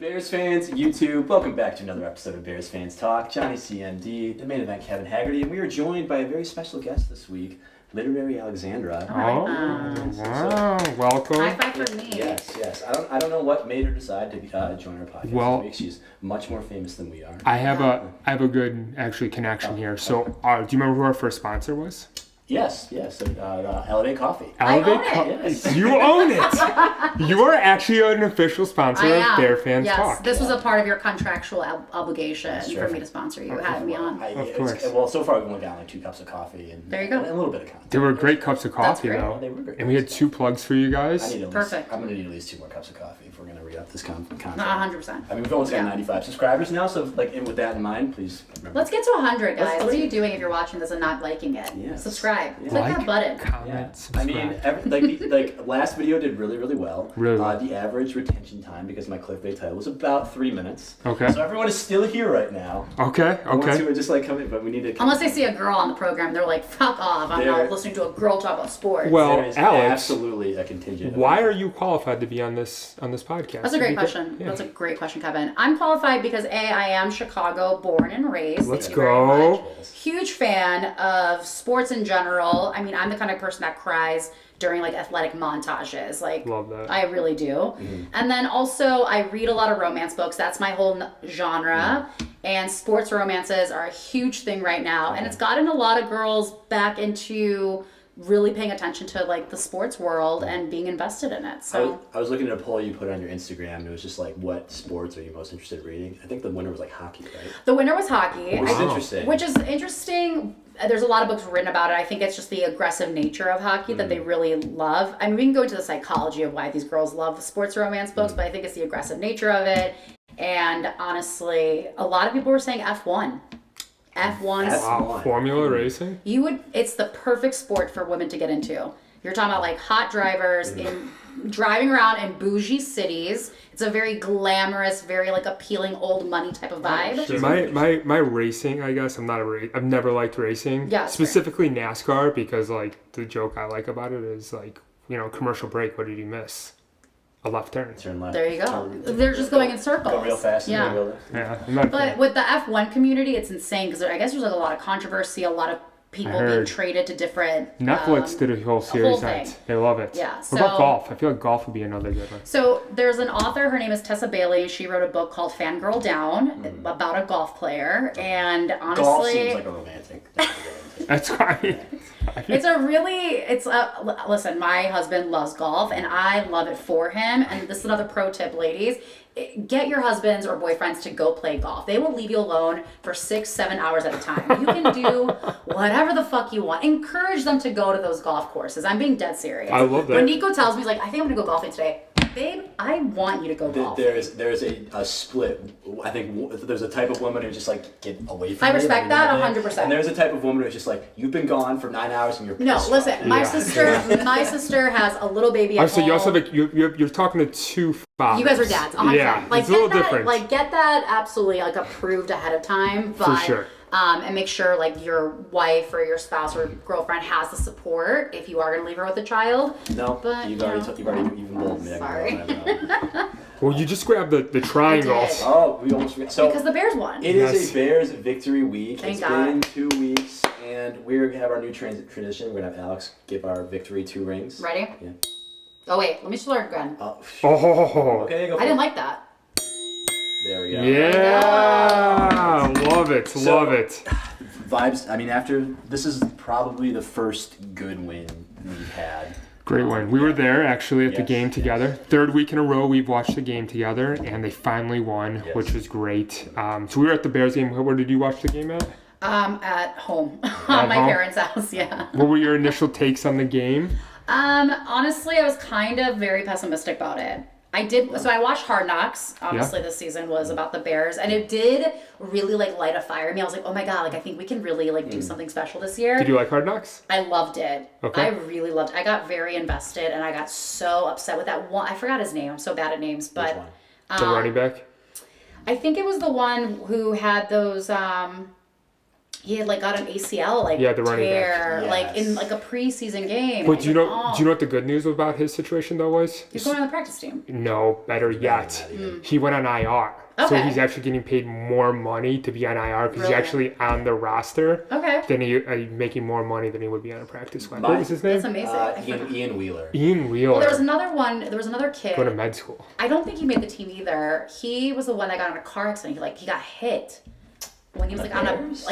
Bears fans, YouTube, welcome back to another episode of Bears Fans Talk. Johnny CMD, the main event Kevin Haggerty, and we are joined by a very special guest this week, LiteraryAlexandra. Oh, wow. Welcome. High five for me. Yes. I don't know what made her decide to join our podcast this week. She's much more famous than we are. I have a good actually connection here. So, do you remember who our first sponsor was? Yes. Elevate Coffee. Elevate Coffee. Yes. You own it. You are actually an official sponsor of Bear Fans Talk. Yes, this was a part of your contractual obligation for me to sponsor you, having me on. Of course. Well, so far we've only gotten like 2 cups of coffee and there you go. And a little bit of content. They were great cups of coffee, great. though. They were great. And we had 2 plugs for you guys. Perfect. I'm going to need at least 2 more cups of coffee if we're going to re-up this content. 100%. I mean, we've almost got 95 subscribers now, so with that in mind, please remember. Let's get to 100, guys. What are you doing if you're watching this and not liking it? Yes. Subscribe. Yeah. Click that button. Comment, subscribe. I mean, last video did really, really well. Really well. The average retention time, because my clickbait title, was about 3 minutes. Okay. So everyone is still here right now. Okay. The ones who are just like coming, but we need to. Unless they see a girl on the program, they're like, fuck off. I'm not listening to a girl talk about sports. Well, there is Alex, absolutely a contingent. why are you qualified to be on this podcast? That's a great question. Yeah. That's a great question, Kevin. I'm qualified because I am Chicago born and raised. Let's Thank you very go. much. Huge fan of sports in general. I mean, I'm the kind of person that cries during like athletic montages. Like, Love that. I really do. Mm-hmm. And then also I read a lot of romance books. That's my whole genre. Mm-hmm. And sports romances are a huge thing right now. Mm-hmm. And it's gotten a lot of girls back into really paying attention to like the sports world and being invested in it. So I was looking at a poll you put on your Instagram, and it was just like, what sports are you most interested in reading? I think the winner was like hockey, right? The winner was hockey. Which is interesting. Which is interesting. There's a lot of books written about it. I think it's just the aggressive nature of hockey that they really love. I mean, we can go into the psychology of why these girls love sports romance books, but I think it's the aggressive nature of it. And honestly, a lot of people were saying F1. Wow, Formula racing? It's the perfect sport for women to get into. You're talking about like hot drivers driving around in bougie cities. It's a very glamorous, very like appealing old money type of vibe. Sure. My racing, I guess, I've never liked racing. Yeah, specifically NASCAR, because like the joke I like about it is like, commercial break, what did you miss? A left turn. Turn left. There you go. They're just going in circles. Go real fast. Yeah. But with the F1 community, it's insane because I guess there's like a lot of controversy, a lot of people being traded to different. Netflix did a whole series on it. They love it. Yeah. What about golf? I feel like golf would be another good one. So there's an author. Her name is Tessa Bailey. She wrote a book called Fangirl Down about a golf player, and honestly, golf seems like a romantic. That's why. Listen, my husband loves golf and I love it for him. And this is another pro tip, ladies. Get your husbands or boyfriends to go play golf. They will leave you alone for 6-7 hours at a time. You can do whatever the fuck you want. Encourage them to go to those golf courses. I'm being dead serious. I love that. When Nico tells me, he's like, I think I'm gonna go golfing today. Babe, I want you to go golfing. There's a split. I think there's a type of woman who just like get away from I me. respect that 100%. And there's a type of woman who's just like, you've been gone for 9 hours and you're pissed. No, listen, my sister has a little baby at home. So you also have you're talking to 2 fathers. You guys are dads. 100%. Yeah, like, it's a little different. Like, get that absolutely like approved ahead of time. But, for sure. And make sure like your wife or your spouse or girlfriend has the support if you are going to leave her with a child. No, but you've already involved me. Sorry. Well, you just grabbed the triangles. Oh, we almost forgot. So because the Bears won. It is a Bears victory week. Thank It's God. been 2 weeks, and we're going to have our new tradition. We're going to have Alex give our victory 2 rings. Ready? Yeah. Oh, wait. Let me start again. Oh. Okay, go for I didn't like that. There we go. Yeah. Love it. Vibes. I mean, this is probably the first good win we've had. Great win. We were there actually at the game together. 3rd week in a row we've watched the game together, and they finally won, which was great. So we were at the Bears game. Where did you watch the game at? At home. At my parents' house, yeah. What were your initial takes on the game? Honestly, I was kind of very pessimistic about it. So I watched Hard Knocks. Obviously, this season was about the Bears, and it did really like light a fire in me. I was like, oh my God, like I think we can really like do something special this year. Did you like Hard Knocks? I loved it. Okay. I really loved it. I got very invested, and I got so upset with that one. I forgot his name. I'm so bad at names, but Which one? The running back? I think it was the one who had those he had like got an ACL like Yeah, the running back. tear like in Yes. like a preseason game. But do you know Oh. what the good news about his situation though was? He's going on the practice team. No, better yet. He went on IR. So Okay. he's actually getting paid more money to be on IR because Really? he's actually on the roster. Okay. Then he making more money than he would be on a practice squad. My- What was his name? That's amazing. I forgot. Ian Wheeler. Ian Wheeler. Well, there was another one. There was another kid. Go to med school. I don't think he made the team either. He was the one that got in a car accident. He got hit when he was like on a Bears?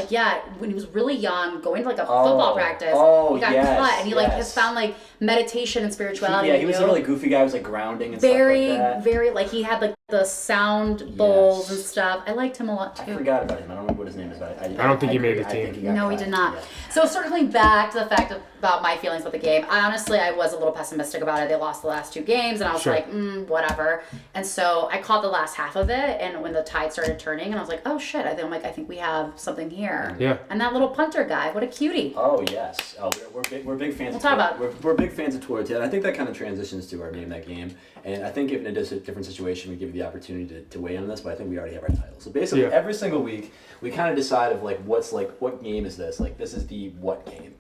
when he was really young, going to like a football practice. Oh, he got yes, cut, and he like yes. has found like meditation and spirituality. Yeah, he was you a know? really goofy guy. He was like grounding and very, stuff like that. very like he had like the sound bowls Yes. and stuff. I liked him a lot I too. forgot about him. I don't remember what his name is, but I don't think he made agree. the I team. think he got No, he cut. did not. Yeah. So circling back to the fact about my feelings about the game, I was a little pessimistic about it. They lost the last 2 games, and I was Sure. like, whatever. And so I caught the last half of it, and when the tide started turning, and I was like, oh shit! I think we have something here. Yeah. And that little punter guy, what a cutie. Oh yes. Oh, we're big fans. We'll talk about it. We're big fans of Tour Tail. I think that kind of transitions to our name that game. And I think if in a different situation, we give you the opportunity to weigh in on this. But I think we already have our title. So basically, Yeah. every single week, we kind of decide of what game is this? Like this is the what game.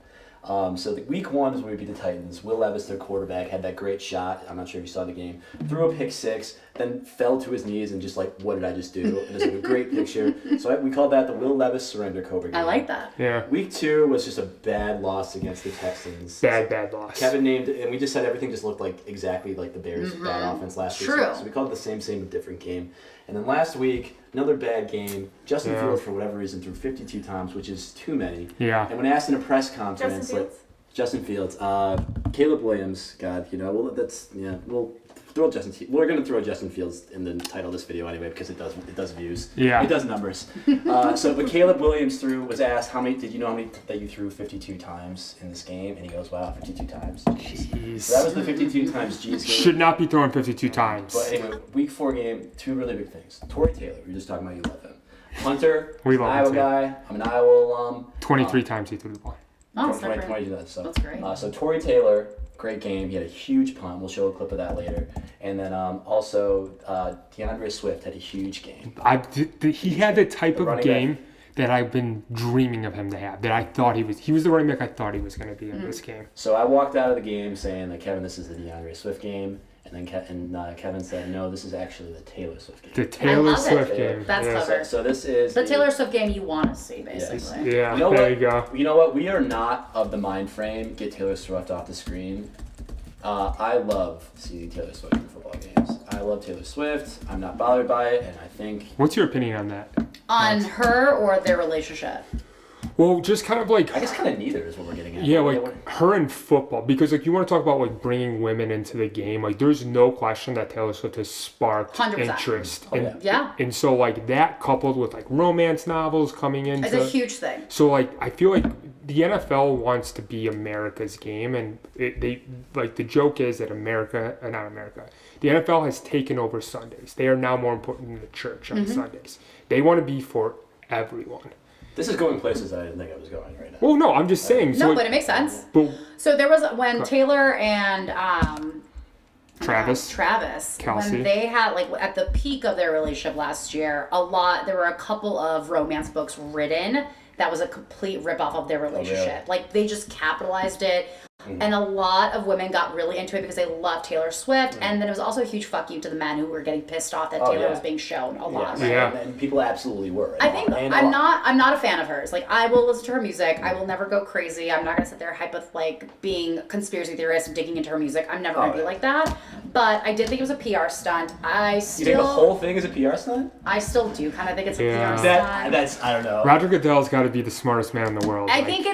So the week 1 is when we beat the Titans. Will Levis, their quarterback, had that great shot. I'm not sure if you saw the game. Threw a pick 6, then fell to his knees and just like, what did I just do? And it's like a great picture. So we call that the Will Levis surrender Cobra game. I like that. Yeah. Week 2 was just a bad loss against the Texans. Bad loss. Kevin named it, and we just said everything just looked like exactly like the Bears' bad offense last week. True. So we called it the same different game. And then last week, another bad game. Justin Yeah. Fields, for whatever reason, threw 52 times, which is too many. Yeah. And when asked in a press conference, Justin Fields? Justin Fields, Caleb Williams, God, we'll throw Justin. We're gonna throw Justin Fields in the title of this video anyway because it does views. Yeah. It does numbers. But Caleb Williams was asked how many that you threw 52 times in this game, and he goes, wow, 52 times. Jeez. So that was the 52 times G's game. Should not be throwing 52 times. But anyway, week 4 game, 2 really big things. Tory Taylor, we were just talking about, you love him. Hunter, We love him Iowa too. guy. I'm an Iowa alum. 23 times he threw the ball. Oh, it's not 20 great. does. So, That's great. So Tory Taylor, great game. He had a huge punt. We'll show a clip of that later. And then also DeAndre Swift had a huge game. He had the type The of running game that I've been dreaming of him to have. That I thought he was the running back I thought he was going to be in this game. So I walked out of the game saying that, Kevin, this is the DeAndre Swift game. And then Kevin said, no, this is actually the Taylor Swift game. The Taylor love it. Swift game. That's yeah. clever. So this is The Taylor Swift game you want to see, basically. Yeah, You know there what? you go. You know what? We are not of the mind frame. Get Taylor Swift off the screen. I love seeing Taylor Swift in football games. I love Taylor Swift. I'm not bothered by it, and I think What's your opinion on that? On her or their relationship? Well, just kind of like I guess kind of neither is what we're getting at. yeah, like her in football, because like you want to talk about like bringing women into the game. Like there's no question that Taylor Swift has sparked 100%. interest, Oh, and Yeah. and so like that coupled with like romance novels coming into It's a huge thing. So like I feel like the NFL wants to be America's game, and they like the joke is that not America, the NFL has taken over Sundays. They are now more important than the church on Sundays. They want to be for everyone. This is going places that I didn't think I was going right now. Well, no, I'm just saying. So No, like, but it makes sense. but So there was when Taylor and Travis when they had like at the peak of their relationship last year, there were a couple of romance books written that was a complete ripoff of their relationship. really? Like they just capitalized it. And a lot of women got really into it because they loved Taylor Swift. And then it was also a huge fuck you to the men who were getting pissed off that Oh, Taylor yeah. was being shown a lot. Yes. Right? Yeah. And people absolutely were. I think I'm not a fan of hers. Like I will listen to her music. I will never go crazy. I'm not gonna sit there being conspiracy theorist and digging into her music. I'm never gonna be like that. But I did think it was a PR stunt. You think the whole thing is a PR stunt? I still do kind of think it's a Yeah. PR stunt. That's I don't know. Roger Goodell's got to be the smartest man in the world. I like, think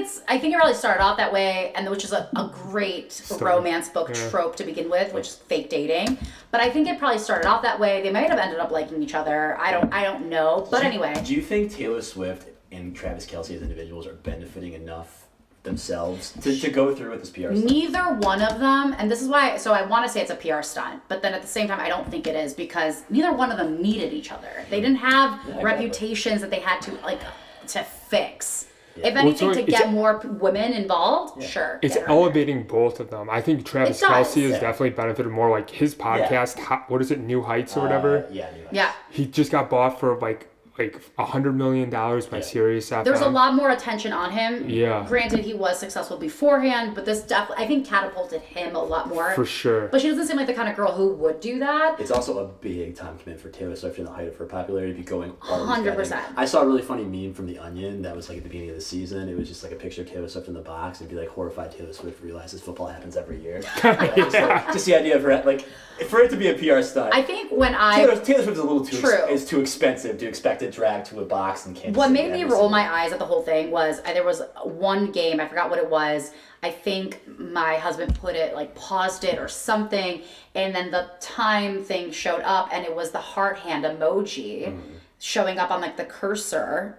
it really started off that way, and which is a great romance book trope to begin with, which is fake dating. But I think it probably started off that way. They might have ended up liking each other. I don't know. But anyway. Do you think Taylor Swift and Travis Kelce as individuals are benefiting enough themselves to go through with this PR stunt? Neither one of them, and this is why, so I want to say it's a PR stunt, but then at the same time, I don't think it is because neither one of them needed each other. They didn't have reputations that they had to fix. If anything, so to get more women involved, sure. it's get her. elevating both of them. I think Travis It does. Kelce has definitely benefited more. Like his podcast, what is it, New Heights or whatever? Yeah. Yeah. He just got bought for like like $100 million by Sirius XM. There's a lot more attention on him. Yeah. Granted, he was successful beforehand, but this definitely, I think, catapulted him a lot more. For sure. But she doesn't seem like the kind of girl who would do that. It's also a big time commitment for Taylor Swift in the height of her popularity to be going all these 100%. betting. I saw a really funny meme from The Onion that was like at the beginning of the season. It was just like a picture of Taylor Swift in the box and be like, horrified Taylor Swift realizes football happens every year. Just the idea of her, like, for it to be a PR stunt. I think Taylor Swift is a little too True. It's too expensive to expect to drag to a box in Kansas What City made me every roll single- my eyes at the whole thing was there was one game, I forgot what it was. I think my husband put it, like, paused it or something, and then the time thing showed up, and it was the heart hand emoji showing up on, like, the cursor.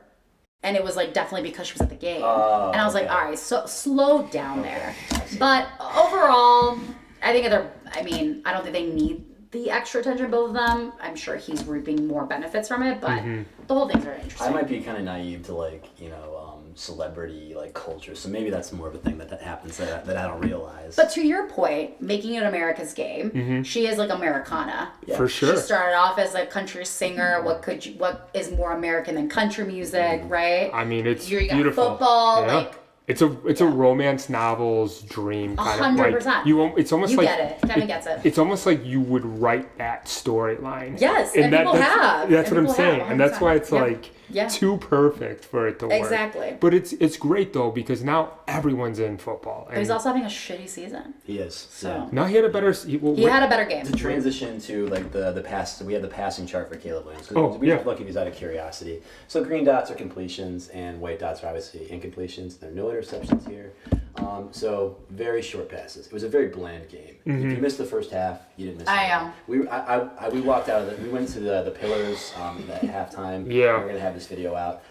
And it was, like, definitely because she was at the game. And I was like, all right, so slow down there. But overall, I don't think they need the extra attention, both of them. I'm sure he's reaping more benefits from it, but the whole thing's very interesting. I might be kind of naive to, like, celebrity, like, culture, so maybe that's more of a thing that happens that I don't realize. But to your point, making it America's game, she is like Americana. Yeah. For sure. She started off as a country singer. What is more American than country music, right? I mean, it's You got beautiful. football, Yeah. like It's a romance novel's dream kind of 100%. like it's almost you like get it. Kevin gets it. It's almost like you would write that storyline. Yes, and people have. That's And what I'm people saying, have, and that's why it's 100%. like Yeah. too perfect for it to work. Exactly. But it's great though because now everyone's in football. But he's also having a shitty season. He is. So Yeah. Now he had a better. he had a better game. To transition to like the pass, we have the passing chart for Caleb Williams. Yeah. Look at these out of curiosity. So green dots are completions, and white dots are obviously incompletions. There are no interceptions here. So very short passes. It was a very bland game. If you missed the first half, you didn't miss. I anything. We walked out of we went to the Pillars at halftime. Yeah. We're gonna have this video out,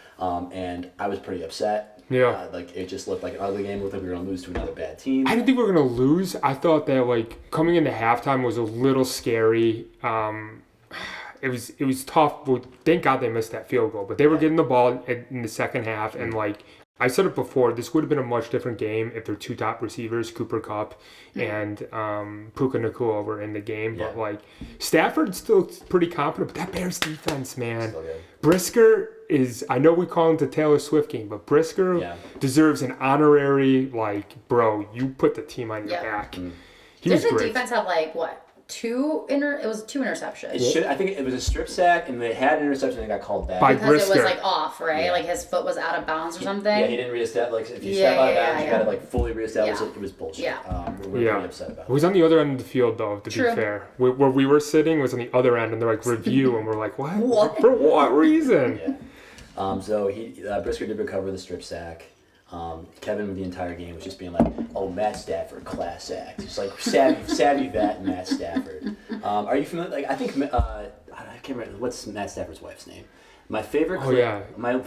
and I was pretty upset. Yeah. Like it just looked like an ugly game. It looked like we were gonna lose to another bad team. I didn't think we were gonna lose. I thought that like coming into halftime was a little scary. It was tough. Well, thank God they missed that field goal. But they were getting the ball in the second half, and like I said it before, this would have been a much different game if their two top receivers, Cooper Kupp and Puka Nacua, were in the game. Yeah. But like Stafford's still pretty confident. But that Bears defense, man, So good. Brisker is. I know we call him the Taylor Swift game, but Brisker deserves an honorary like, bro. You put the team on your back. He was Didn't the great. defense have like what? It was two interceptions. I think it was a strip sack, and they had an interception and got called back. By Because it was Brisker. like off, right? Yeah. Like his foot was out of bounds or something. Yeah, he didn't reestablish. Like if you Yeah, step out of yeah, bounds, you yeah. gotta like fully reestablish Yeah. it. It was bullshit. Yeah. We're really upset about It was on the other end of the field, though, to True. be fair. Where we were sitting was on the other end, and they're like, review, and we're like, what? What? For what reason? it. Yeah. So Brisker did recover the strip sack. Kevin with the entire game was just being like, "Oh, Matt Stafford, class act." Just like savvy vet Matt Stafford. Are you familiar? Like I think I can't remember what's Matt Stafford's wife's name. My favorite clip, yeah. my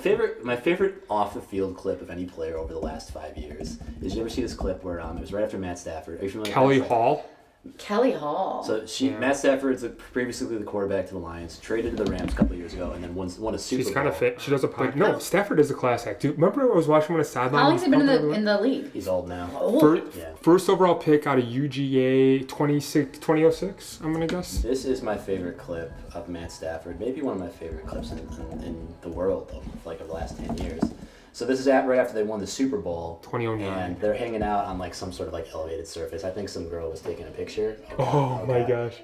favorite off the field clip of any player over the last 5 years is you ever see this clip where it was right after Matt Stafford. Are you familiar? Kelly with that? Hall? Kelly Hall. So Matt Stafford's previously the quarterback to the Lions, traded to the Rams a couple of years ago, and then won a Super She's Bowl. kind of fit. She does a podcast. No, Stafford is a class act. Dude, remember I was watching him on a sideline? How long has he been in the league? He's old now. Oh, First overall pick out of UGA 2006, I'm going to guess. This is my favorite clip of Matt Stafford. Maybe one of my favorite clips in the world of like the last 10 years. So this is right after they won the Super Bowl. 2009. And they're hanging out on like some sort of like elevated surface. I think some girl was taking a picture. Oh my gosh.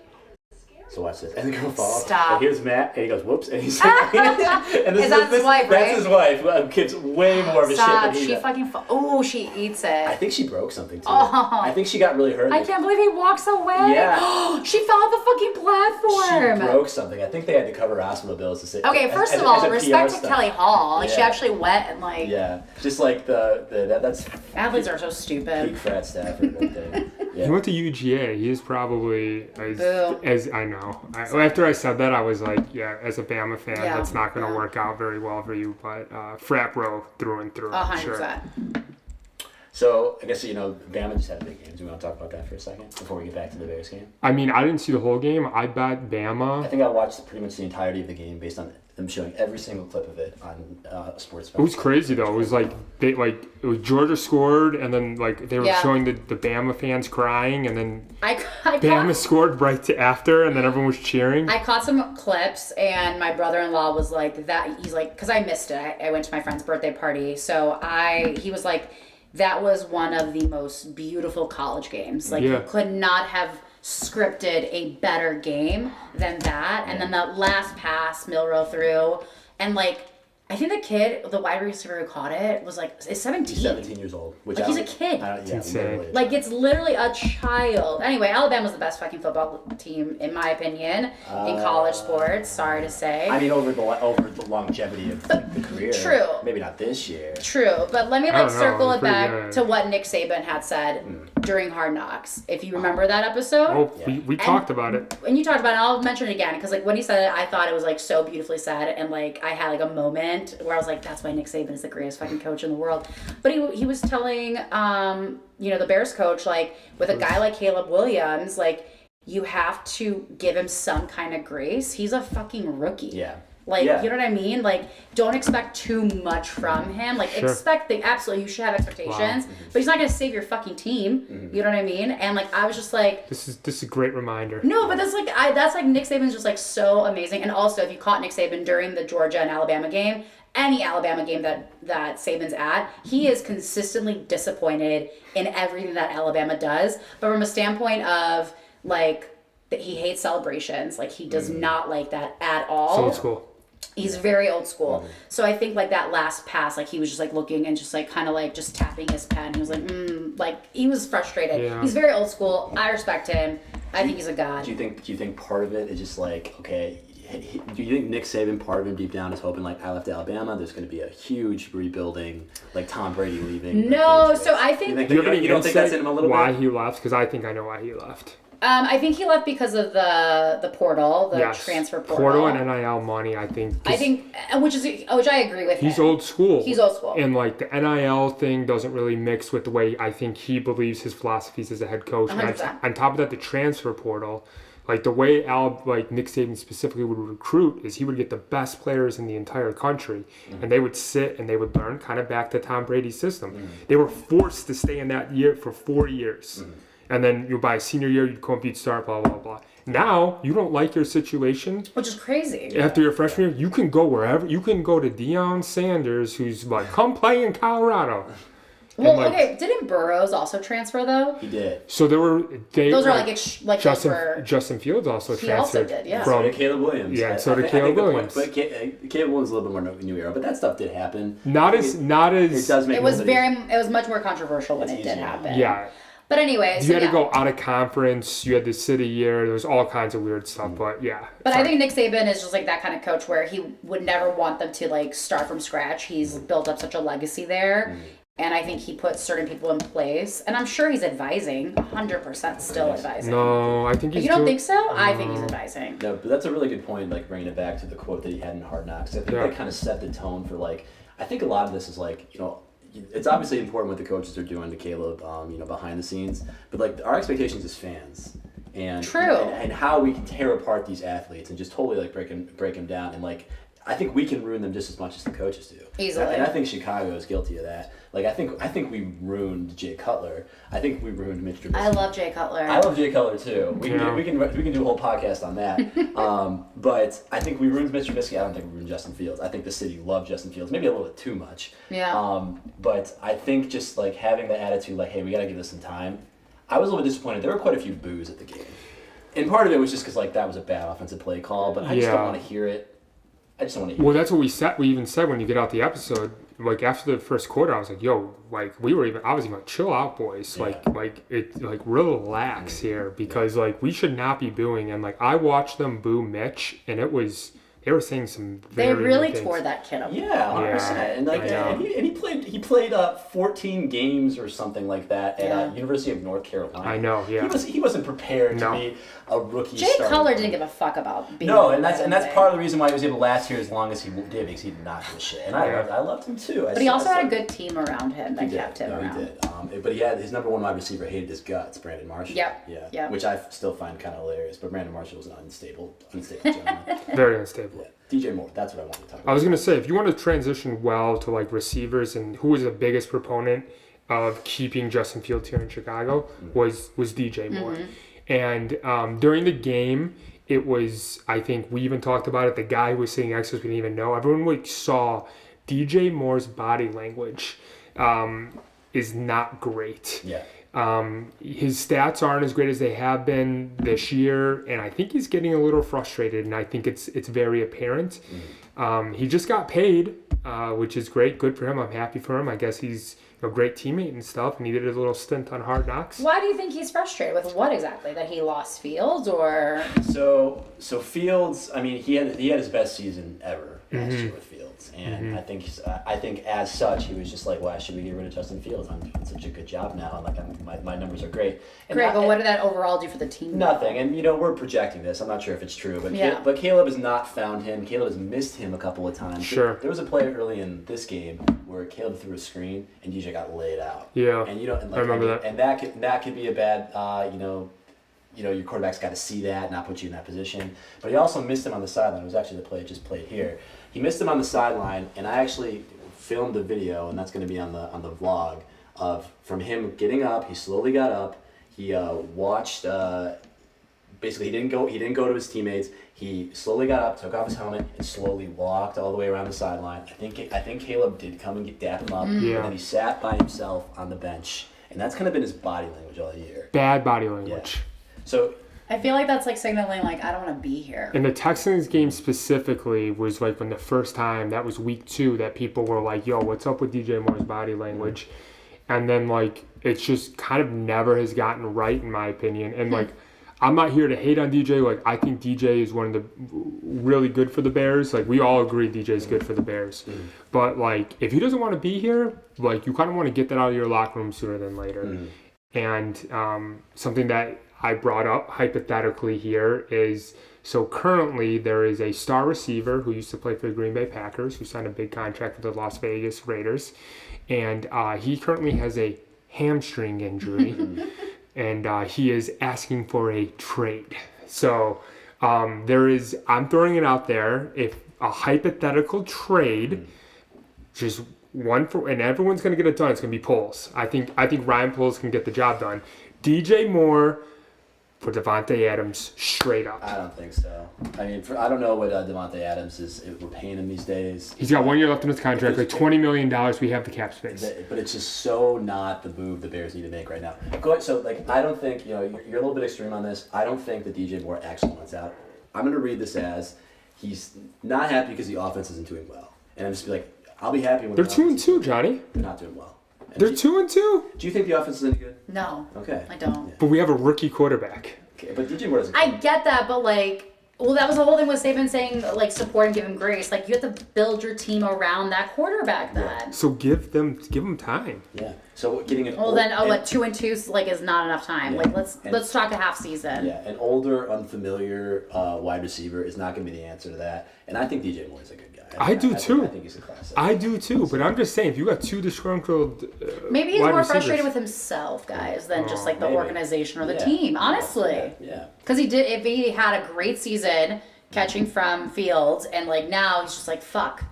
So watch this. And the girl falls. Stop. And here's Matt, and he goes, whoops, and he's like, and Is that his wife, That's right? his wife. Well, kid's way more of a Stop. shit than he She does. fucking oh, she eats it. I think she broke something too. Oh. I think she got really hurt. I can't believe he walks away. Yeah. She fell off the fucking She platform. broke something. I think they had to cover automobiles to say. Okay, first of all, respect to Kelly Hall. Like she Yeah. actually went and like Yeah, just like that's athletes are so peak stupid. frat Stafford right there. He Yeah. went to UGA. He is probably Boo. as I know. After I said that, I was like, yeah, as a Bama fan, Yeah, that's not going to yeah. work out very well for you. But frat bro through and through. 100%. Sure. So I guess Bama just had a big game. Do you want to talk about that for a second before we get back to the Bears game? I mean, I didn't see the whole game. I bet Bama. I think I watched pretty much the entirety of the game based on them showing every single clip of it on sports. It was crazy though. It was like it was Georgia scored, and then like they were showing the Bama fans crying, and then Bama scored right after, and then everyone was cheering. I caught some clips, and my brother-in-law was like that. He's like, because I missed it. I went to my friend's birthday party, so he was like, that was one of the most beautiful college games. Like you could not have scripted a better game than that. And then the last pass Milroe threw, and like I think the wide receiver who caught it was like is 17. He's 17 years old. Which he's a kid. It's insane. Like it's literally a child. Anyway, Alabama's the best fucking football team in my opinion in college sports. Sorry to say. I mean, over the longevity of the career. True. Maybe not this year. True, but let me circle it back to what Nick Saban had said during Hard Knocks. If you remember that episode. Oh, we talked about it. And you talked about it, and I'll mention it again because like when he said it, I thought it was like so beautifully said, and like I had like a moment where I was like, that's why Nick Saban is the greatest fucking coach in the world. But he was telling the Bears coach, like with a guy like Caleb Williams, like you have to give him some kind of grace. He's a fucking rookie. Yeah. Like, you know what I mean? Like, don't expect too much from him. Like, expect absolutely, you should have expectations, but he's not going to save your fucking team. You know what I mean? And like, I was just like, this is a great reminder. No, but that's like Nick Saban's just like so amazing. And also, if you caught Nick Saban during the Georgia and Alabama game, any Alabama game that Saban's at, he is consistently disappointed in everything that Alabama does. But from a standpoint of like, he hates celebrations. Like, he does not like that at all. So old school. He's very old school. So I think like that last pass, like he was just like looking and just like kind of like just tapping his pen. He was like, like he was frustrated. Yeah. He's very old school. I respect him. I think he's a god. Do you think part of it is just like, okay, do you think Nick Saban, part of him deep down is hoping like, I left Alabama, there's going to be a huge rebuilding, like Tom Brady leaving? No, so I think... You don't think that's in him a little bit? Why he left? Because I think I know why he left. I think he left because of the portal, transfer portal. Portal and NIL money, I think, which I agree with. He's old school. He's old school. And like the NIL thing doesn't really mix with the way I think he believes his philosophies as a head coach. 100%. And on top of that, the transfer portal, like the way Nick Saban specifically would recruit is he would get the best players in the entire country, and they would sit and they would learn, kind of back to Tom Brady's system. They were forced to stay in that year for 4 years. And then by senior year, you'd compete, start, blah, blah, blah. Now, you don't like your situation. Which is crazy. After your freshman year, you can go wherever. You can go to Deion Sanders, who's like, come play in Colorado. Well, okay, didn't Burrows also transfer, though? He did. So those are like Justin Fields also transferred. He also did, yeah. So did Caleb Williams. Yeah, so did Caleb Williams. But Caleb Williams is a little bit more new era, but that stuff did happen. Not as. It does make it was much more controversial when it did happen. Yeah. But anyway, you had to go out of conference. You had the city year. There was all kinds of weird stuff. But yeah. But I think Nick Saban is just like that kind of coach where he would never want them to like start from scratch. He's built up such a legacy there, and I think he puts certain people in place. And I'm sure he's advising, 100% still advising. No, I think he's. You don't think so? I think he's advising. No, but that's a really good point. Like bringing it back to the quote that he had in Hard Knocks. I think that kind of set the tone for like. I think a lot of this is like it's obviously important what the coaches are doing to Caleb, behind the scenes. But like our expectations as fans, and how we can tear apart these athletes and just totally like break them down, and like I think we can ruin them just as much as the coaches do. Easily. And I think Chicago is guilty of that. Like I think we ruined Jay Cutler. I think we ruined Mitch Trubisky. I love Jay Cutler. I love Jay Cutler too. We can do a whole podcast on that. But I think we ruined Mitch Trubisky. I don't think we ruined Justin Fields. I think the city loved Justin Fields, maybe a little bit too much. Yeah. But I think just like having the attitude, like, hey, we got to give this some time. I was a little bit disappointed. There were quite a few boos at the game, and part of it was just because like that was a bad offensive play call. But I just don't want to hear it. I just don't want to hear it. Well, that's what we said. We even said when you get out the episode, like after the first quarter, I was like, "Yo, like I was even like, chill out, boys. Yeah. Like relax here because like we should not be booing." And like I watched them boo Mitch, and it was they were saying some They very really good things. tore that kid up. Yeah, 100%. And like, I know. and he played 14 games or something like that at University of North Carolina. I know, yeah. He wasn't prepared No. to be a rookie. Jay starter. Cutler didn't give a fuck about being. No, and that's part of the reason why he was able to last here as long as he did, because he did not give a shit. And I loved him too. But he also had a good team around him that He kept him did. No, around. he did. But he had his number one wide receiver hated his guts, Brandon Marshall. Yep. Yeah. Yep. Which I still find kind of hilarious. But Brandon Marshall was an unstable gentleman. Very unstable. Yeah. DJ Moore. That's what I wanted to talk about. I was gonna say, if you want to transition well to like receivers, and who was the biggest proponent of keeping Justin Fields here in Chicago was DJ Moore. And during the game, it was, I think we even talked about it. The guy who was sitting next to us, we didn't even know. Everyone like saw DJ Moore's body language is not great. Yeah. His stats aren't as great as they have been this year, and I think he's getting a little frustrated, and I think it's very apparent. He just got paid, which is great. Good for him. I'm happy for him. I guess he's a great teammate and stuff, and he did a little stint on Hard Knocks. Why do you think he's frustrated with what exactly? That he lost Fields, or So Fields, I mean, he had his best season ever last year with Fields, and I think as such he was just like, why should we get rid of Justin Fields? I'm doing such a good job now, and like my numbers are great. And great? But what did that overall do for the team? Nothing, and we're projecting this. I'm not sure if it's true, but but Caleb has not found him. Caleb has missed him a couple of times. Sure. There was a play early in this game where Caleb threw a screen and DJ got laid out. Yeah. And and like, I remember that. And that could be a bad your quarterback's got to see that, not put you in that position. But he also missed him on the sideline. It was actually the play I just played here. He missed him on the sideline, and I actually filmed the video, and that's going to be on the vlog of from him getting up. He slowly got up. He watched. Basically, he didn't go to his teammates. He slowly got up, took off his helmet, and slowly walked all the way around the sideline. I think Caleb did come and dap him up, and then he sat by himself on the bench, and that's kind of been his body language all year. Bad body language. So I feel like that's like signaling like I don't want to be here. And the Texans game specifically was like when the first time, that was week 2, that people were like, yo, what's up with DJ Moore's body language? And then like it's just kind of never has gotten right in my opinion. And like I'm not here to hate on DJ. Like I think DJ is one of the really good for the Bears. Like we all agree DJ is good for the Bears. But like if he doesn't want to be here, like you kind of want to get that out of your locker room sooner than later. And something that I brought up hypothetically here is, so currently there is a star receiver who used to play for the Green Bay Packers who signed a big contract with the Las Vegas Raiders, and he currently has a hamstring injury, and he is asking for a trade. So I'm throwing it out there, if a hypothetical trade, just one for, and everyone's going to get it done, it's going to be Poles. I think Ryan Poles can get the job done. DJ Moore for Devontae Adams, straight up. I don't think so. I mean, I don't know what Devontae Adams is. We're paying him these days. He's got 1 year left in his contract, like $20 million. We have the cap space. But it's just so not the move the Bears need to make right now. So like, I don't think you're a little bit extreme on this. I don't think that DJ Moore actually wants out. I'm going to read this as he's not happy because the offense isn't doing well, and I'm just be like, I'll be happy when They're 2-2, Johnny. They're not doing well. They're 2-2. Do you think the offense is any good? No. Okay. I don't. But we have a rookie quarterback. Okay, but DJ Moore doesn't. I get that, but like, well, that was the whole thing with Saban saying like support and give him grace. Like you have to build your team around that quarterback then. So give them time. Yeah. So getting an. Well, then 2-2 like is not enough time. Yeah. Like let's talk a half season. Yeah, an older, unfamiliar wide receiver is not going to be the answer to that. And I think DJ Moore is a good guy. I do too. I think he's a class. I do too, but I'm just saying, if you got 2 disgruntled maybe he's wide more receivers, frustrated with himself, guys, than just like the maybe. organization or the team. Honestly. Yeah. Because if he had a great season catching from Fields, and like now he's just like fuck.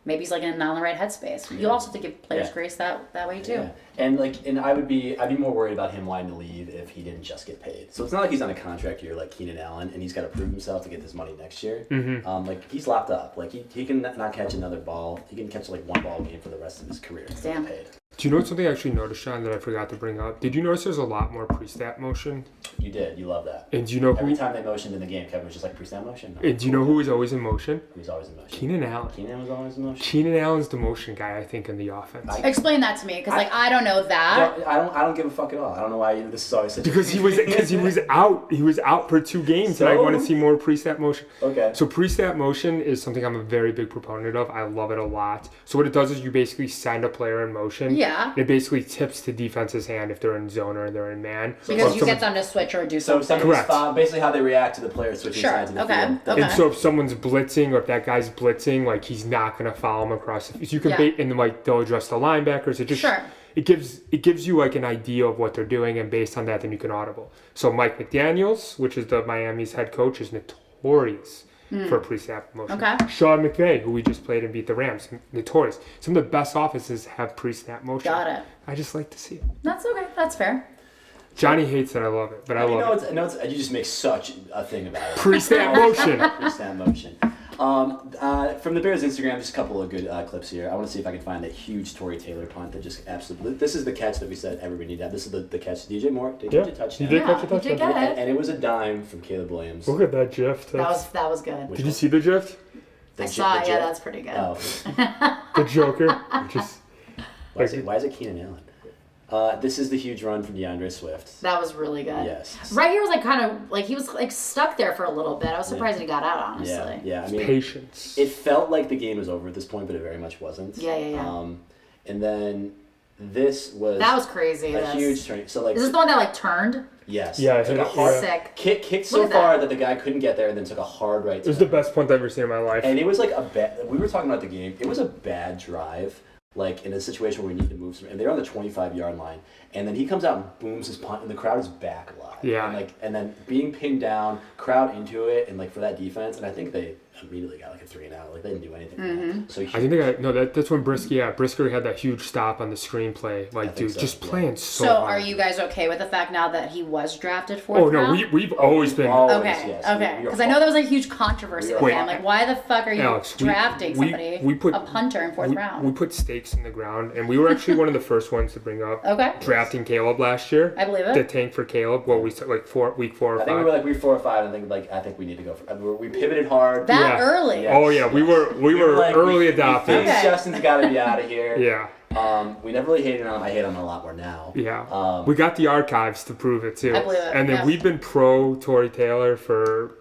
Maybe he's like not in the right headspace. You also have to give players grace that way too. Yeah. And I'd be more worried about him wanting to leave if he didn't just get paid. So it's not like he's on a contract year like Keenan Allen, and he's got to prove himself to get this money next year. Like he's locked up. Like he can not catch another ball. He can catch like one ball a game for the rest of his career. Damn. Paid. Do you know something I actually noticed, Sean, that I forgot to bring up? Did you notice there's a lot more pre-snap motion? You did. You love that. And do you know Every time they motioned in the game, Kevin was just like, pre-snap motion? No. And do you know who was always in motion? Who was always in motion? Keenan Allen. Keenan was always in motion? Keenan Allen's the motion guy, I think, in the offense. Explain that to me, because I don't know that. No, I don't give a fuck at all. I don't know why this is always such Because he was out. He was out for 2 games, and I want to see more pre-snap motion. Okay. So pre-snap motion is something I'm a very big proponent of. I love it a lot. So what it does is you basically send a player in motion. Yeah. It basically tips the defense's hand if they're in zone or they're in man. Because you get them to switch or do something. So Correct. Basically how they react to the player switching sides of the field. Okay. And so if someone's blitzing or if that guy's blitzing, like he's not gonna foul him across. So you can bait, and like they'll address the linebackers. It just it gives you like an idea of what they're doing, and based on that, then you can audible. So Mike McDaniels, which is the Miami's head coach, is notorious for pre-snap motion. Okay. Sean McVay, who we just played and beat the Rams, notorious. Some of the best offenses have pre-snap motion. Got it. I just like to see it. That's okay. That's fair. Johnny hates it. I love it, but I love it. You just make such a thing about it. Pre-snap motion. Pre-snap motion. From the Bears' Instagram, just a couple of good clips here. I want to see if I can find that huge Tory Taylor punt that just absolutely. This is the catch that we said everybody needed to have. This is the catch. DJ Moore, did you touchdown? He did catch a he did touchdown. get it. And it was a dime from Caleb Williams. Look at that GIF. That was good. Did you see the GIF? I saw it. Yeah, that's pretty good. Oh. The Joker. Just Why is it Keenan Allen? This is the huge run from DeAndre Swift. That was really good. Yes. Right here was like kind of like he was like stuck there for a little bit. I was surprised he got out, honestly. Yeah. I mean, patience. It felt like the game was over at this point, but it very much wasn't. Yeah. And then this was that was crazy. A huge turn. So like, is this the one that like turned? Yes. Yeah. Took a hard sick. Kicked so far that the guy couldn't get there, and then took a hard right. It was the best punt I've ever seen in my life. And it was like we were talking about the game. It was a bad drive. Like in a situation where we need to move some, and they're on the 25-yard line, and then he comes out and booms his punt, and the crowd is back a lot. Yeah. And then being pinned down, crowd into it, and like for that defense, and I think they immediately got like a 3-and-out. Like they didn't do anything. So I think they got that's when Brisker had that huge stop on the screenplay. Like, dude, just playing so So hard. are you guys okay with the fact now that he was drafted fourth Oh no, round? we've always been. Okay, yes. because I know there was a huge controversy with him. Like, why the fuck are you Alex, drafting somebody, a punter in fourth round? We put stakes in the ground, and we were actually one of the first ones to bring up drafting Caleb last year. I believe it. The tank for Caleb. Well, we said like week 4 or 5. I think we were like week 4 or 5. I think we need to go for. We pivoted hard. That early. Oh yeah, we were like, early adopters. Justin's got to be out of here. Yeah. We never really hated on him. I hate on him a lot more now. Yeah. We got the archives to prove it too. I believe it. And then we've been pro Tory Taylor for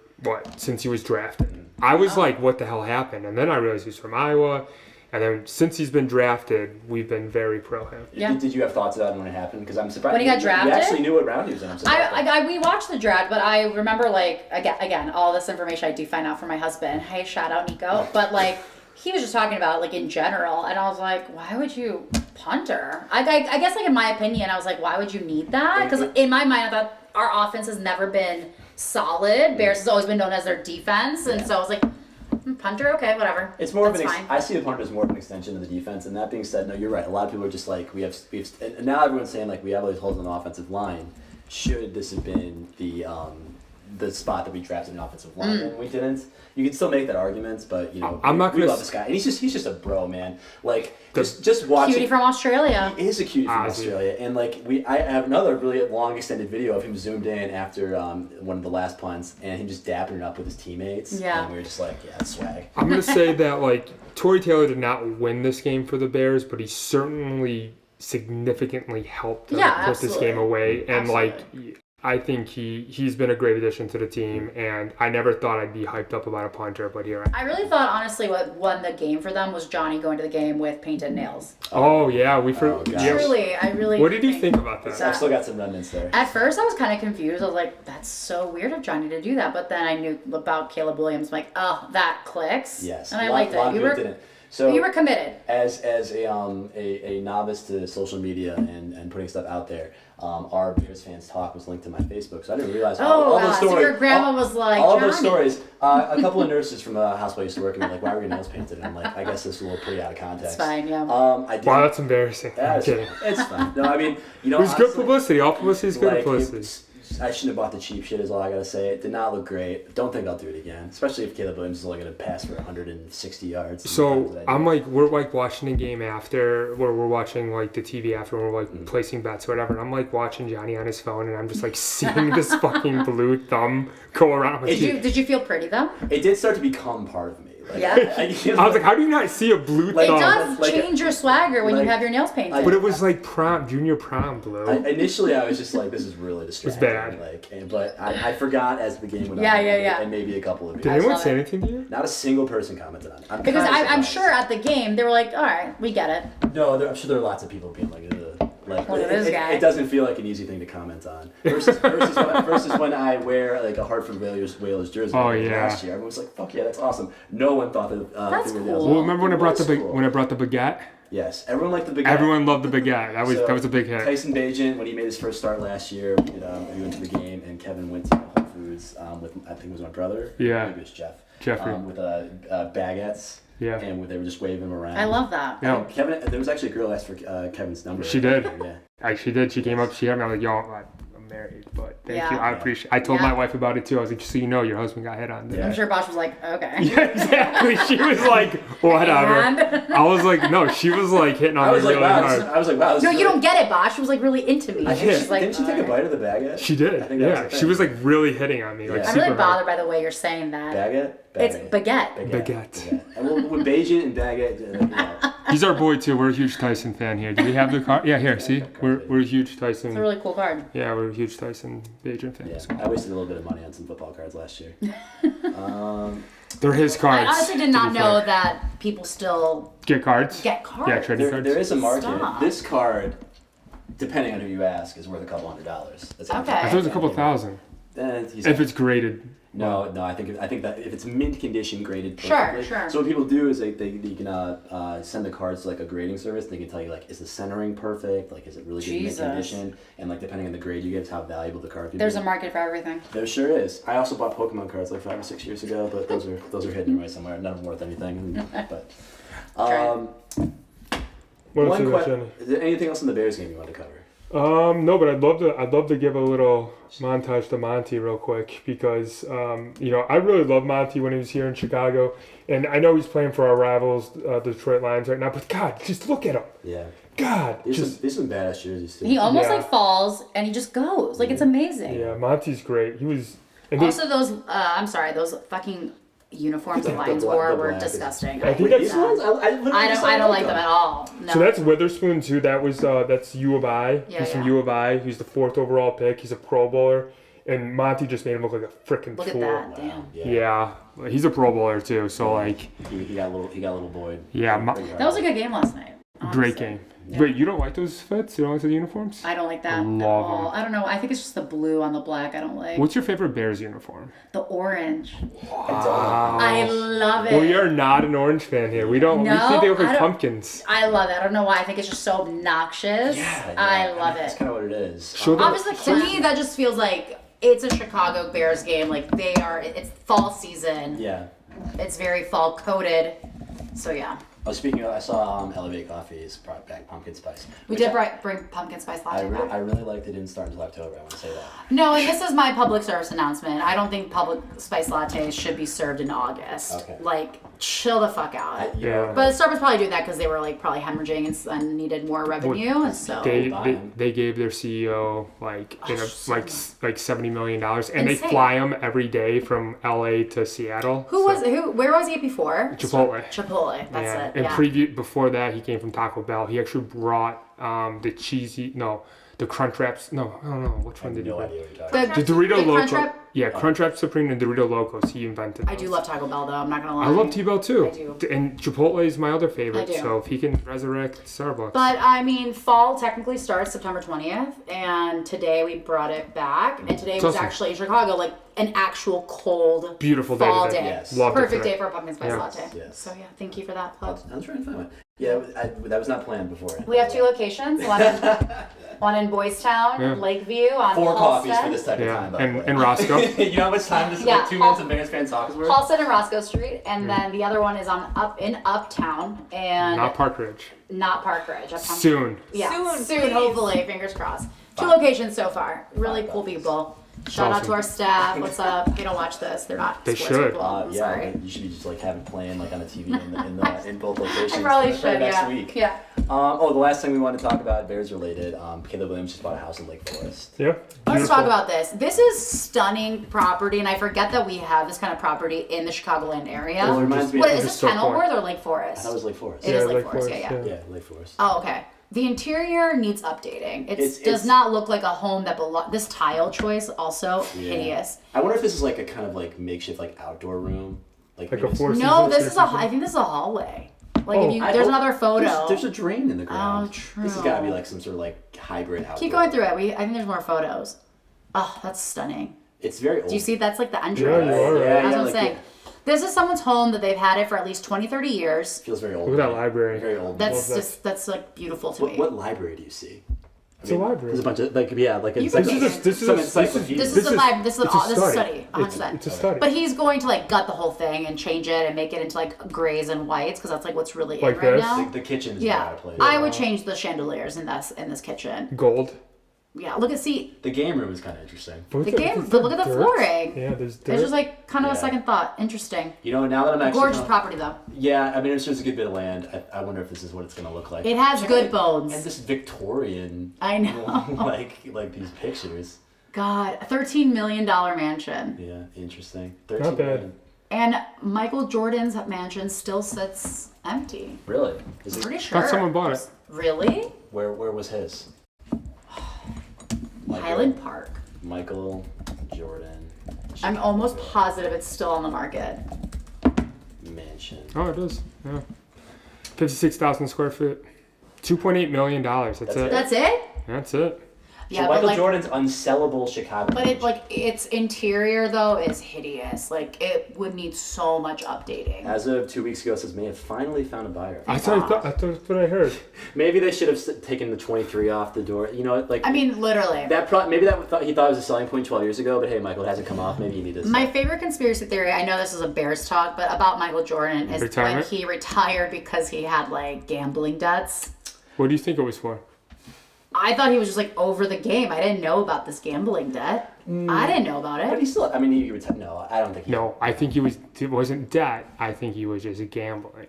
since he was drafted. I was like, what the hell happened? And then I realized he's from Iowa. And then since he's been drafted, we've been very pro him. Yeah. Did you have thoughts about it when it happened? Because I'm surprised. When he got drafted? You actually knew what round he was in. We watched the draft, but I remember like again all this information I do find out from my husband. Hey, shout out Nico. But like he was just talking about like in general, and I was like, why would you punter? I guess like in my opinion, I was like, why would you need that? Because in my mind, I thought our offense has never been solid. Bears has always been known as their defense, and so I was like, punter, okay, whatever. It's more That's of fine. I see the punter as more of an extension of the defense. And that being said, no, you're right. A lot of people are just like and now everyone's saying like we have all these holes in the offensive line. Should this have been the spot that we drafted an offensive line and we didn't? You can still make that argument, but you know, we love this guy, and he's just a bro, man. Like just watch. Cutie from Australia. He is a cutie from Australia, and like I have another really long extended video of him zoomed in after one of the last punts, and him just dapping it up with his teammates. Yeah. And we were just like, yeah, that's swag. I'm gonna say that like Tory Taylor did not win this game for the Bears, but he certainly significantly helped put this game away, and like. I think he's been a great addition to the team, and I never thought I'd be hyped up about a punter, but here I am. I really thought, honestly, what won the game for them was Johnny going to the game with painted nails. Oh yeah, Truly, I really. What did you think about that? I've still got some remnants there. At first, I was kind of confused. I was like, "That's so weird of Johnny to do that," but then I knew about Caleb Williams. I'm like, oh, that clicks. Yes, and I liked it. Didn't. So you were committed. As a novice to social media and putting stuff out there, our Bears Fans Talk was linked to my Facebook, so I didn't realize all those stories. So your grandma was like, all of Johnny. those stories. A couple of nurses from the hospital I used to work in were like, "Why were your nails painted?" And I'm like, "I guess this is a little pretty out of context." It's fine, yeah. Wow, that's embarrassing. I'm kidding. It's fine. No, I mean, you know, it was good publicity. All publicity is good publicity. I shouldn't have bought the cheap shit is all I gotta say. It did not look great. Don't think I'll do it again, especially if Caleb Williams is only gonna pass for 160 yards. So I'm like, we're like watching the game after, where we're watching like the TV after, we're like placing bets or whatever, and I'm like watching Johnny on his phone, and I'm just like seeing this fucking blue thumb go around. I'm like, Did you feel pretty though? It did start to become part of me. Like, Yeah. I was like, how do you not see a blue It thumb? does Like- change your swagger when you like- have your nails painted. But it was like junior prom blue. Initially, I was just like, "This is really distracting." bad. But I forgot as the game went Yeah, on. yeah. And maybe a couple of Did you. anyone love say it. anything to you? Not a single person commented on it. Because I'm sure at the game they were like, all right, we get it. No, I'm sure there are lots of people being like, ugh. Like Look at this guy. it doesn't feel like an easy thing to comment on. Versus when I wear like a Hartford Whalers jersey. Oh, like yeah. Last year, everyone was like, "Fuck yeah, that's awesome." No one thought that. That's fingernails cool. Well, remember when I brought the was cool. baguette? Yes, everyone liked the big. Everyone loved the baguette. That was a big hit. Tyson Bagent, when he made his first start last year, we went to the game, and Kevin went to Whole Foods with, I think it was my brother. Yeah. Maybe it was Jeff. Jeffrey. With baguettes. Yeah. And they were just waving them around. I love that. Yeah. Kevin, there was actually a girl asked for Kevin's number. She did. Yeah. She did. She came up. She had me. I'm like, yo, I'm married, but thank Yeah. you. I appreciate. I told Yeah. my wife about it too. I was like, just so you know, your husband got hit on. Yeah. I'm sure Bosch was like, okay. Yeah, exactly. She was like, whatever. And? I was like, no. She was like hitting on I me was like, really wow. hard. I was like, wow. This No, is you really- don't get it, Bosch. She was like really into me. I think She's like, didn't she take a bite of the baguette? She did. I think that was Yeah. the She thing. was like really hitting on me. Like Yeah. I'm super really hard. bothered by the way you're saying that. Baguette? It's baguette. Baguette. And when Bagent and Baguette, He's our boy too. We're a huge Tyson fan here. Do we have the card? Yeah, here. See, we're a huge Tyson. It's a really cool card. Yeah, we're a huge Tyson Bagent fan. yeah, I wasted a little bit of money on some football cards last year. They're his cards. I honestly did to not be know fair. that people still Get cards. get cards. Yeah, trading cards. There is a market. Stop. This card, depending on who you ask, is worth a couple $100s. That's how much Okay. I thought it was a couple thousand. He's If it's graded. No, I think that if it's mint condition graded Sure, perfectly. sure. So what people do is they can send the cards to like a grading service. They can tell you like, is the centering perfect? Like, is it really good mint Jesus. condition? And like depending on the grade you give, is how valuable the card can There's be. a market for everything. There sure is. I also bought Pokemon cards like 5 or 6 years ago, but those are hidden away somewhere. None of them worth anything. But What else one you got, question. Jenny? Is there anything else in the Bears game you want to cover? No, but I'd love to give a little montage to Monty real quick because I really love Monty when he was here in Chicago, and I know he's playing for our rivals, the Detroit Lions right now. But God, just look at him. Yeah. God, There's some badass jerseys too. He almost Yeah. like falls and he just goes. Like it's amazing. yeah, Monty's great. He was. And Also, those those fucking uniforms the Lions wore were black is- disgusting. I think These that's- ones, I don't like them at all. No. So that's Witherspoon too. That's U of I. Yeah, He's from yeah. U of I. He's the 4th overall pick. He's a Pro Bowler, and Monty just made him look like a freaking Look at fool. that. Damn. Yeah, he's a Pro Bowler too. So like, He got little Boyd. Yeah, That was a good game last night. great honestly. game. Yeah. Wait, you don't like those fits? You don't like the uniforms? I don't like that at Love all. 'em. I don't know. I think it's just the blue on the black. I don't like What's your favorite Bears uniform? the orange. Wow. I love it. We are not an orange fan here. We don't. No, we think they look I like don't- pumpkins. I love it. I don't know why. I think it's just so obnoxious. I love That's it. kind of what it is. Show them- Obviously, to me, that just feels like it's a Chicago Bears game. Like it's fall season. Yeah. It's very fall coated. So yeah, Oh, speaking of, I saw Elevate Coffee's brought back pumpkin spice. we which did bring pumpkin spice latte back. I really liked it. Didn't start until October. I want to say that. No, and this is my public service announcement. I don't think public spice lattes should be served in August. Okay. Like, chill the fuck out. Yeah. But Starbucks probably do that because they were like probably hemorrhaging and needed more revenue, and so They gave their CEO like like $70 million, and they Insane. fly him every day from LA to Seattle. where was he before? Chipotle. Chipotle. That's Yeah. it. And Yeah. before that, he came from Taco Bell. He actually brought the Crunch Wraps. No, I don't know which one did he No bring. idea what you're talking about. The Dorito the Crunch Loco. Wrap? Yeah, Crunch Wrap Supreme and Dorito Locos. He invented those. I do love Taco Bell though. I'm not gonna lie. I love T-Bell too. I do. And Chipotle is my other favorite. I do. So if he can resurrect Starbucks. But I mean, fall technically starts September 20th, and today we brought it back. And today It's was awesome. actually in Chicago, like an actual cold Beautiful day fall today. day. Yes. Loved it Perfect today. day for a pumpkin spice Yeah. latte. Yes. So yeah, thank you for that plug. I'm trying to find one. Yeah, that was not planned beforehand. We have 2 locations. One in Boys Town, Yeah. Lakeview on 4 coffees Halsted. for this type of Yeah, time. By the way. and Roscoe. You know how much time this is? Yeah, Like 2 minutes of Bears fan talk is worth? Halsted and Roscoe Street, and then the other one is in Uptown and Not Park Ridge. not Park Ridge. Uptown. Soon. Yeah, Soon, soon, please. hopefully, fingers crossed. 2 locations so far. Really Five cool buckets. people. Shout out awesome. to our staff. What's up? They don't watch this. They're not They sports should. people. I'm Yeah, sorry. you should be just like having playing like on a TV in both locations. I probably for should, next yeah. week. Yeah. Oh, the last thing we want to talk about, Bears related. Caleb Williams just bought a house in Lake Forest. Yeah. Let's Beautiful. talk about this. This is stunning property, and I forget that we have this kind of property in the Chicagoland area. Well, it reminds me What of is just this, so Kenilworth far. or Lake Forest? That was Lake Forest. It is Yeah, Lake Lake Forest, Forest, yeah. Yeah, Lake Forest. Oh, okay. The interior needs updating. It It's- does not look like a home that belongs. This tile choice also Yeah. hideous. I wonder if this is like a kind of like makeshift like outdoor room, Like maybe a it's- Four No, Seasons this or is something? I think this is a hallway. Like Oh, if you, I there's hope- another photo. There's a drain in the ground. Oh, true. This has got to be like some sort of like high grade outdoor. Keep going through it. I think there's more photos. Oh, that's stunning. It's very old. Do you see? That's like the entrance. Yeah, you are right. That's what I'm like, saying. This is someone's home that they've had it for at least 20, 30 years. It feels very old. Look at that library. Very old. That's Love that. just, that's like beautiful to me. What library do you see? It's a library. There's a bunch of like like You it's can like take it. This is some a encyclopedia. This is a library. This is it's a a study. study. 100%. It's a study. But he's going to like gut the whole thing and change it and make it into like grays and whites because that's like what's really Like in right this? now. the kitchen is Yeah, out of place. I would change the chandeliers in this kitchen. Gold. Yeah, look at The game room is kind of interesting. But the game, but look at the flooring. Yeah, there's dirt. It's just like kind of a Yeah. second thought. Interesting. You know, now that I'm actually Gorgeous property though. Yeah, I mean, it's just a good bit of land. I wonder if this is what it's gonna look like. It has Check good out- bones. And this Victorian. I know. like these pictures. God, a $13 million mansion. Yeah, interesting. Not 13 bad. million. And Michael Jordan's mansion still sits empty. Really? Is it, Pretty sure. Thought someone bought it. Really? where was his? Highland Park. Michael Jordan I'm almost positive it's still on the market. mansion. Oh, it is. Yeah. 56,000 square feet. $2.8 million. That's That's it. it. That's it? That's it. Yeah, so but Michael like, Jordan's unsellable Chicago. but it mansion. like its interior though is hideous. Like it would need so much updating. As of 2 weeks ago, it says may have finally found a buyer. I thought that's what I heard. Maybe they should have taken the 23 off the door. You know, like I mean, literally. maybe he thought it was a selling point 12 years ago. But hey, Michael, it hasn't come off. Maybe you need to. My favorite conspiracy theory, I know this is a Bears talk, but about Michael Jordan is Retirement? when he retired because he had like gambling debts. What do you think it was for? I thought he was just like over the game. I didn't know about this gambling debt. I didn't know about But it. he still. I mean, he retired. No, I don't think. No, I think it wasn't debt. I think he was just gambling.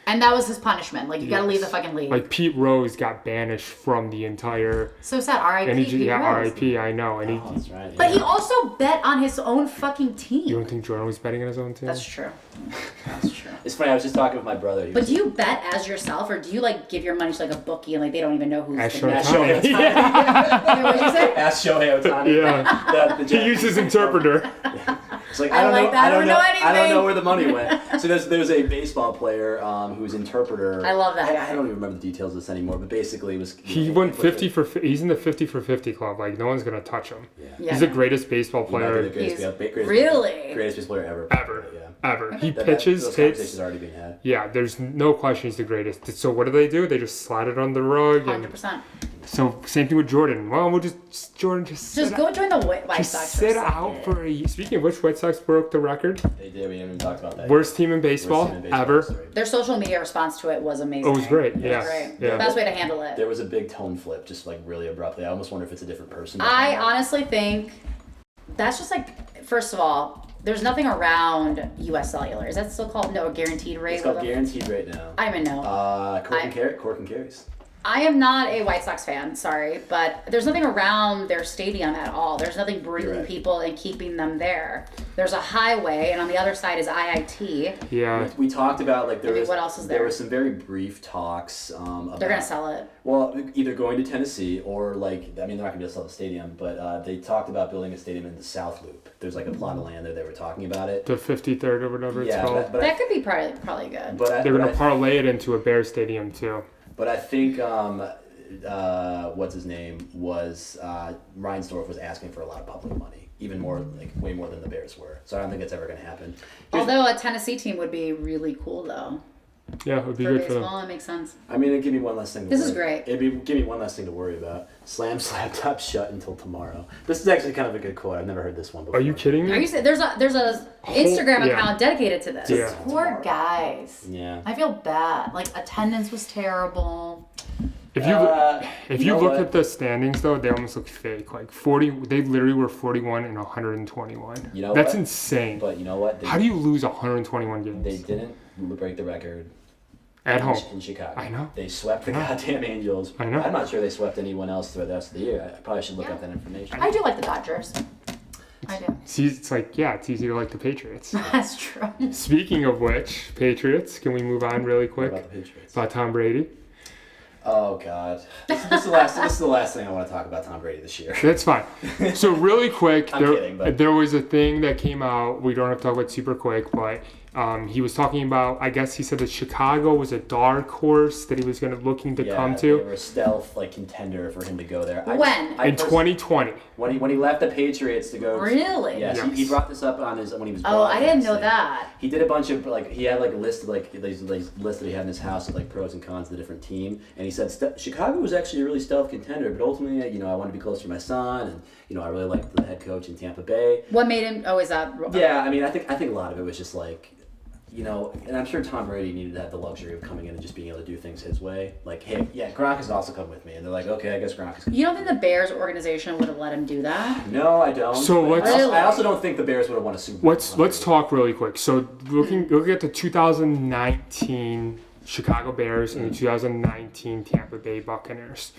And that was his punishment. Like, you gotta leave the Yes. fucking league. Like Pete Rose got banished from the entire. So sad. R.I.P. And he just, Pete yeah, Rose. R.I.P. I know. And Oh, that's right. But yeah. he also bet on his own fucking team. you don't think Jordan was betting on his own team? That's true. That's true. It's funny. I was just talking with my brother. He But was- do you bet as yourself, or do you like give your money to like a bookie and like they don't even know who's Ask the Ask Shohei. Shohei Ohtani. Yeah. What did you say? Ask Shohei Ohtani. Yeah. The He used his interpreter. It's like I I don't like know. that. I don't know. I don't anything. know where the money went. So there's a baseball player who's interpreter. I love that I guy. don't even remember the details of this anymore. But basically, it was He went 50 for. He's in the 50 for 50 club. Like no one's gonna touch him. Yeah. He's the greatest baseball He might be the player greatest Really? greatest baseball player ever. Ever. Yeah. ever. He Those pitches, conversations hits. already being had. Yeah, there's no question he's the greatest. So what do? They just slide it on the rug. And 100%. so same thing with Jordan. Well, we'll just Jordan just Just sit go join the White just Sox. sit for a out second. for a. Speaking of which, White Sox broke the record. They did. We haven't even talked about that. Worst team in baseball, Worst team in baseball ever. history. Their social media response to it was amazing. It was great. It was Yeah. great. Yeah. Best way to handle it. There was a big tone flip, just like really abruptly. I almost wonder if it's a different person. I honestly think that's just like, first of all, there's nothing around U.S. Cellular. Is that still called no guaranteed rate? It's called What the- guaranteed right now. I don't even know. Cork and carries. I am not a White Sox fan, sorry, but there's nothing around their stadium at all. There's nothing bringing You're right. people and keeping them there. There's a highway, and on the other side is IIT. Yeah. We talked about like there I mean, was what else is there there? were some very brief talks about They're gonna sell it. well either going to Tennessee or like I mean they're not gonna be able to sell the stadium but they talked about building a stadium in the South Loop. There's like a plot of land there they were talking about it. The 53rd or whatever it's Yeah, called. but That could be probably good. They're gonna parlay it into a Bears stadium too. But I think what's his name was Reinsdorf was asking for a lot of public money, even more like way more than the Bears were. So I don't think that's ever going to happen. Although a Tennessee team would be really cool, though. Yeah, it would be For good for them. baseball, it makes sense. I mean, it'd give me one less thing. To This worry. is great. Give me one less thing to worry about. Slams laptop shut until tomorrow. This is actually kind of a good quote. I've never heard this one before. Are you kidding me? Are you? There's a Instagram yeah. account dedicated to this. Yeah. Poor guys. Yeah. I feel bad. Like attendance was terrible. If You you know look what? at the standings though, they almost look fake. Like 40, they literally were 41 and 121. You know That's what? insane. But you know what? How do you lose 121 games? They didn't break the record At home. in Chicago. I know. They swept the goddamn Angels. I know. I'm not sure they swept anyone else throughout the rest of the year. I probably should look up that information. I do like the Dodgers. I do. See, it's like, yeah, it's easier to like the Patriots. That's true. Speaking of which, Patriots, can we move on really What quick? about the Patriots? About Tom Brady. Oh God, this is the last thing I want to talk about Tom Brady this year. That's fine. So really quick, I'm kidding, but- there was a thing that came out. We don't have to talk about it super quick, but he was talking about, I guess he said that Chicago was a dark horse that he was looking to come They to were a stealth contender for him to go there. When? in 2020. When he left the Patriots to go. Really? Yes, Yes. He brought this up on his when he was. Oh, I didn't know broadcasting. that. He did a bunch of he had a list of these lists that he had in his house of pros and cons of the different team, and he said Chicago was actually a really stealth contender, but ultimately I wanted to be close to my son, and I really liked the head coach in Tampa Bay. What made him? Oh, is that? Yeah, I mean I think a lot of it was just and I'm sure Tom Brady needed to have the luxury of coming in and just being able to do things his way. Like, hey, yeah, Gronk has also come with me, and they're like, okay, I guess Gronk is. You don't think the Bears organization would have let him do that? No, I don't. So But let's- I also don't think the Bears would have won a Super Bowl. Let's talk really quick. So looking at the 2019 Chicago Bears and the 2019 Tampa Bay Buccaneers,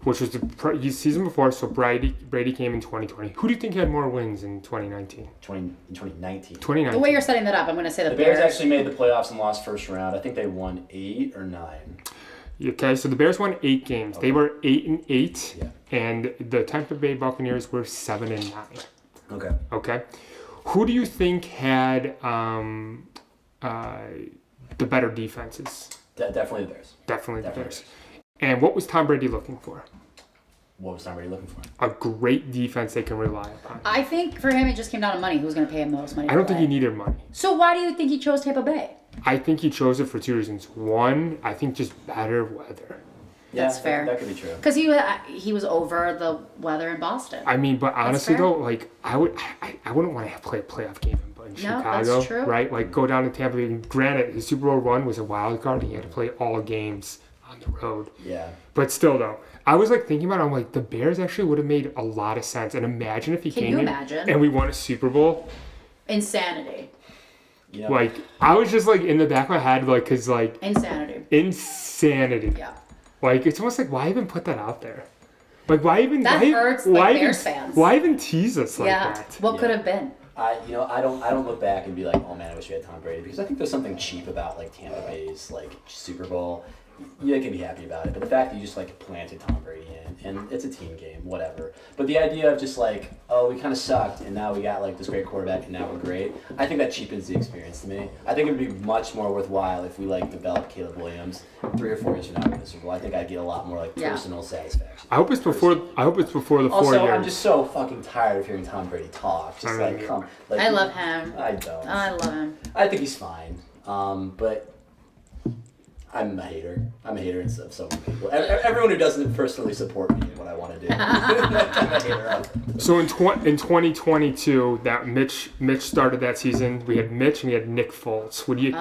which was the season before. So Brady came in 2020. Who do you think had more wins in 2019? 2019. 2019. The way you're setting that up, I'm going to say the, The Bears actually made the playoffs and lost first round. I think they won 8 or 9. Okay, so the Bears won 8 games. They were 8-8, Yeah. and the Tampa Bay Buccaneers were 7-9. Okay. Okay, who do you think had the better defenses? Definitely the Bears. Definitely the Definitely. Bears. And what was Tom Brady looking for? What was Tom Brady looking for? A great defense they can rely upon. I think for him, it just came down to money. Who's going to pay him the most money? I don't to think play? he needed money. So why do you think he chose Tampa Bay? I think he chose it for 2 reasons. One, I think just better weather. Yeah, That's fair. That could be true. Because he was over the weather in Boston. I mean, but honestly fair. though, I wouldn't want to play a playoff game in Chicago, that's true. right? Like go down to Tampa Bay. Granted, his Super Bowl run was a wild card. He had to play all games on the road. Yeah. But still, though, I was thinking about it. I'm like, the Bears actually would have made a lot of sense. And imagine if he Can came you in imagine? and we won a Super Bowl. Insanity. I was just in the back of my head, because Insanity. insanity. Yeah. It's almost like, why even put that out there? Why even? That why, hurts, why even, Bears fans. Why even tease us like Yeah. that? What Yeah. could have been? I don't look back and be like, oh man, I wish we had Tom Brady, because I think there's something cheap about Tampa Bay's Super Bowl. You can be happy about it, but the fact that you just planted Tom Brady in, and it's a team game, whatever. But the idea of just oh, we kind of sucked, and now we got this great quarterback, and now we're great. I think that cheapens the experience to me. I think it would be much more worthwhile if we developed Caleb Williams 3 or 4 years from now in the Super Bowl. I think I'd get a lot more Yeah. personal satisfaction. I hope it's before the 4 Also, years. I'm just so fucking tired of hearing Tom Brady talk. Just come. I love him. I don't. I love him. I think he's fine. But I'm a hater. I'm a hater of so many people. Everyone who doesn't personally support me in what I want to do. I'm a hater of. So in 2022, that Mitch started that season. We had Mitch and we had Nick Foles. Would you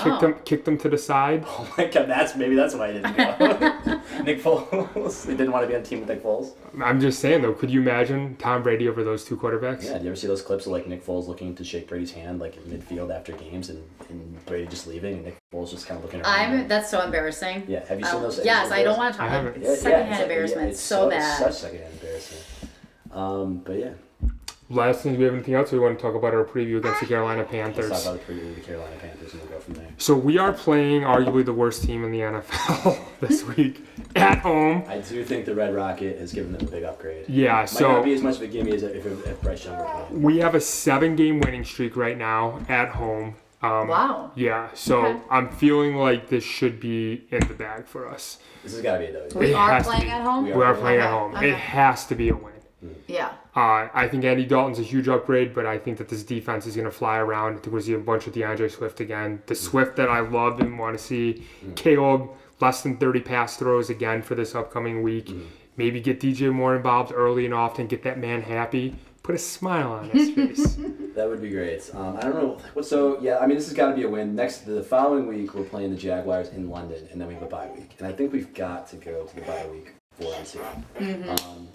kick them to the side? Oh my god, maybe that's why I didn't go. Nick Foles. They didn't want to be on a team with Nick Foles. I'm just saying though, could you imagine Tom Brady over those 2 quarterbacks? Yeah, do you ever see those clips of Nick Foles looking to shake Brady's hand in midfield after games and Brady just leaving and Nick Foles just kind of looking around? That's so embarrassing. Yeah, have you seen those? Yes, I don't want to I talk haven't. about Yeah, secondhand embarrassment. it's so bad. Such secondhand embarrassment. But yeah. Last thing, do we have anything else? Or we want to talk about our preview against the Carolina Let's Panthers. talk about the preview of the Carolina Panthers and we'll go from there. So we are playing arguably the worst team in the NFL this week at home. I do think the Red Rocket has given them a big upgrade. Yeah, Might not be as much of a gimme as if Bryce Young were playing. we have a 7-game winning streak right now at home. Wow. Yeah, so Okay. I'm feeling like this should be in the bag for us. This has got to be a W. We It are has to playing be. at home? We We are playing at Okay, home. okay. It has to be a win. Yeah. I think Andy Dalton's a huge upgrade, but I think that this defense is going to fly around. I think we'll see a bunch of DeAndre Swift again. The Swift that I love and want to see. Caleb, less than 30 pass throws again for this upcoming week. Maybe get DJ Moore involved early and often, get that man happy. put a smile on his face. That would be great. I don't know. So, yeah, I mean, this has got to be a win. The following week, we're playing the Jaguars in London, and then we have a bye week. And I think we've got to go to the bye week 4-2.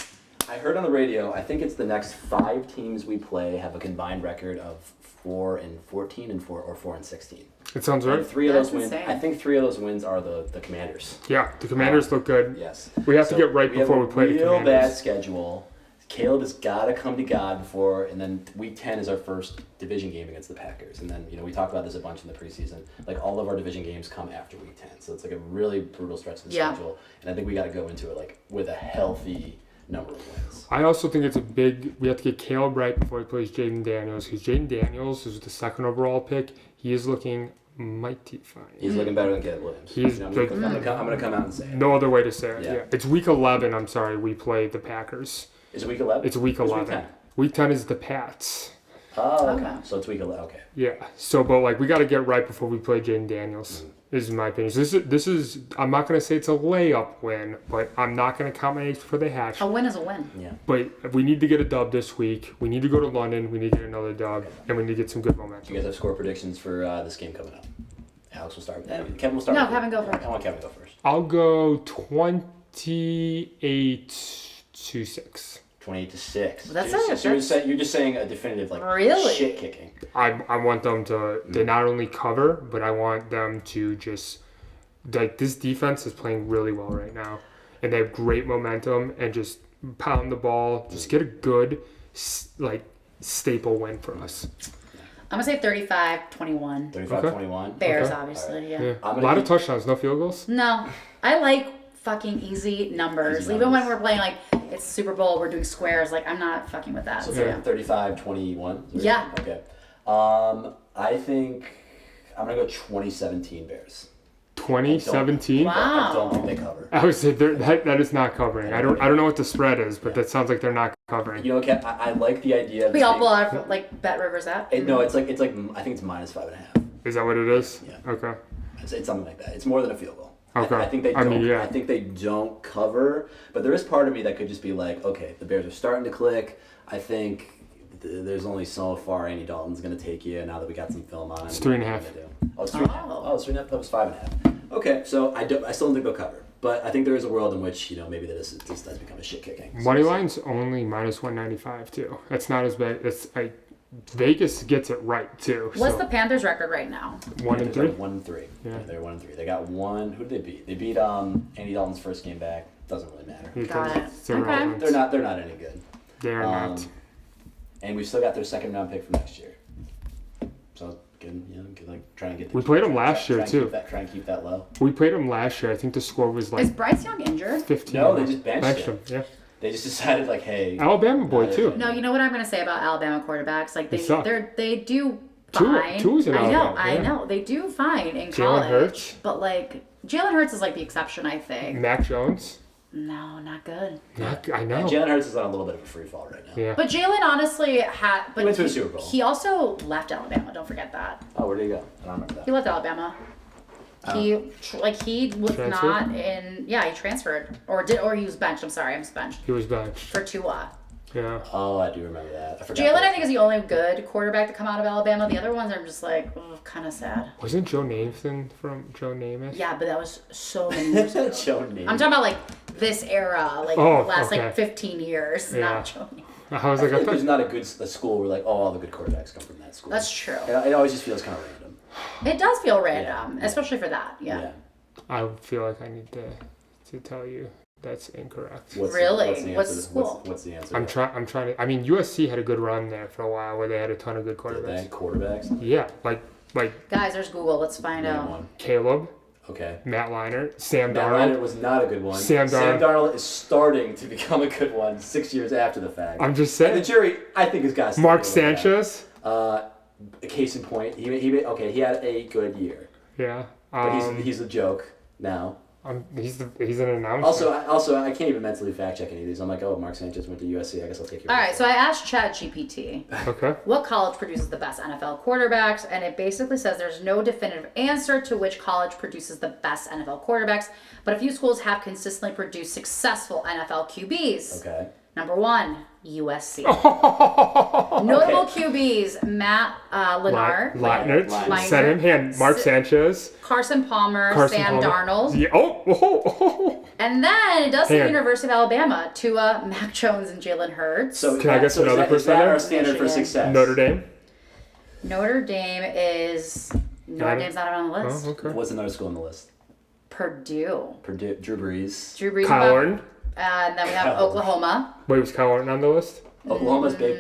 I heard on the radio, I think it's the next 5 teams we play have a combined record of 4-14 and 4-16. It sounds right. And 3 of those That's wins. insane. I think 3 of those wins are the Commanders. Yeah, the Commanders look good. Yes. We have to get right before we play the Real Commanders. bad schedule. Caleb has got to come to God before, and then week 10 is our first division game against the Packers. And then, we talked about this a bunch in the preseason. Like, all of our division games come after week 10. So it's like a really brutal stretch of the schedule. And I think we got to go into it like with a healthy number of wins. I also think it's we have to get Caleb right before he plays Jaden Daniels, because Jaden Daniels is the 2nd overall pick. He is looking mighty fine. He's looking better than Caleb Williams. I'm going to come out and say it. No other way to say it. Yeah. Yeah. It's week 11, I'm sorry, we play the Packers. Is it week 11? It's week 11. Week 10? Week 10 is the Pats. Oh, okay. Okay. So it's week 11. Okay. Yeah. So, but we got to get right before we play Jaden Daniels. This is my opinion. So this is. I'm not going to say it's a layup win, but I'm not going to count my eggs before they hatch. A win is a win. Yeah. But we need to get a dub this week. We need to go to London. We need to get another dub, and we need to get some good Do momentum. you guys have score predictions for this game coming up? Alex will start with that. Kevin will start. No, with Kevin, go first. I want Kevin to go first. I'll go 28-6. 28-6. That's so it. You're just saying a definitive Really? shit kicking. I want them to not only cover, but I want them to just this defense is playing really well right now, and they have great momentum and just pound the ball, just get a good staple win for us. I'm going to say 35-21. 35-21. Bears, Okay. obviously, yeah. Yeah. A lot of touchdowns, no field goals. No, I like fucking easy numbers. Easy Even when numbers. we're playing, like, it's Super Bowl, we're doing squares. Like, I'm not fucking with that. So So, 35-21. Yeah. Okay. I think I'm gonna go 2017 Bears. 2017. Wow. I don't think they cover. I would say that is not covering. I don't know what the spread is, but that sounds like they're not covering. You know, Kev, I like the idea. Of we this all being- pull out, like, Bet Rivers app. No, it's like I think it's -5.5. Is that what it is? Yeah. Okay. It's something like that. It's more than a field goal. Okay. I think they I don't. mean, yeah. I think they don't cover, but there is part of me that could just be like, okay, the Bears are starting to click. I think there's only so far Andy Dalton's going to take you now that we got some film on him. It's 3.5. Oh, it's 3.5. Oh, it's 3.5. That was 5.5. Okay, so I still don't think they'll cover, but I think there is a world in which maybe this does become a shit kicking. Money line's only -195 too. That's not as bad. Vegas gets it right too. What's so the Panthers' record right now? 1-3? 1-3. Yeah. They're 1-3. They got one. Who did they beat? They beat Andy Dalton's first game back. Doesn't really matter. Got it. It's irrelevant. They're not any good. They are not. And we've still got their second round pick for next year. So good, try and get. We played them last year, too. Try and keep that low. We played them last year. I think the score was Is Bryce Young injured? 15. No, they just benched him. him. Yeah. They just decided hey. Alabama boy too. No, you know what I'm going to say about Alabama quarterbacks? Like, They suck. they do fine. Tua's in I know, Alabama, I yeah. know. They do fine in Jalen college. Hurts? But, like, Jalen Hurts is, like, the exception, I think. Mac Jones. No, not good. I know. And Jalen Hurts is on a little bit of a free fall right now. Yeah. But Jalen honestly had. But He went to a Super Bowl. He also left Alabama. Don't forget that. Oh, where did he go? I don't remember He that. left Alabama. He was Transferred? not in. Yeah, he transferred or he was benched. I'm sorry, he was benched He was benched. for Tua. Yeah. Oh, I do remember that. I forgot. Jalen, that. I think, is the only good quarterback to come out of Alabama. The other ones are just like kind of sad. Wasn't Joe Namath from Joe Namath? Yeah, but that was so many years ago. Joe Namath. I'm talking about like this era, like Oh, the last okay. like 15 years, Yeah. not Joe Namath. I was like, I there's thought. not a school where all the good quarterbacks come from that school. That's true. It always just feels kind of random. It does feel random, especially for that. Yeah. I feel like I need to tell you that's incorrect. Really? the What's answer? the school? What's the answer? I'm trying to. I mean, USC had a good run there for a while where they had a ton of good Did they quarterbacks. quarterbacks? Yeah, like Guys, there's Google. Let's find Name out. one. Caleb, Okay. Matt Leinart, Sam Matt Darnold. Leinart was not a good one. Sam Darnold is starting to become a good one 6 years after the fact. I'm just And the saying. jury, I think, has got. Mark Sanchez. A case in point, he had a good year, Yeah. but he's a joke now. He's an announcer. Also, I can't even mentally fact check any of these. I'm like, oh, Mark Sanchez went to USC. I guess I'll take your. All right, so I asked ChatGPT Okay. what college produces the best NFL quarterbacks, and it basically says there's no definitive answer to which college produces the best NFL quarterbacks, but a few schools have consistently produced successful NFL QBs. Okay. Number 1, USC. Notable QBs: Matt Lennart, Set him hand. Mark Sanchez, Carson Palmer, Sam Darnold. Yeah. And then it does say University of Alabama: Tua, Mac Jones, and Jalen Hurts. So can I guess another person? Is that our standard for success? Notre Dame. Notre Dame's not on the list. Oh, okay. What's another school on the list? Purdue. Drew Brees. Kyle Orton. And then we have Oklahoma. Wait, was Kyle Orton on the list? Oklahoma's big.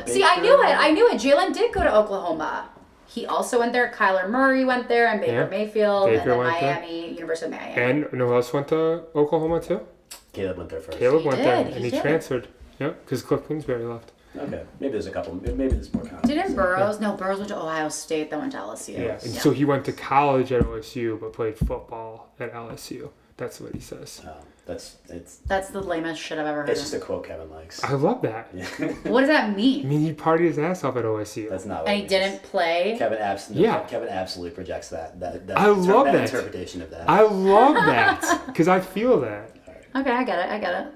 See, I knew it. Jalen did go to Oklahoma. He also went there. Kyler Murray went there, and Baker Mayfield, and then Miami, University of Miami. And who else went to Oklahoma too? Caleb went there first. Caleb went there, and he transferred. Yep, because Cliff Kingsbury left. Okay, maybe there's a couple. Maybe there's more context. Didn't Burrows? No, Burrows went to Ohio State. Then went to LSU. Yeah, and so he went to college at OSU, but played football at LSU. That's what he says. Oh, that's the lamest shit I've ever heard. It's just a quote Kevin likes. I love that. Yeah. What does that mean? I mean, he partied his ass off at OSU. That's not. What and he didn't play. Kevin absolutely projects that. I love that interpretation of that. I love that because I feel that. Right. Okay, I get it.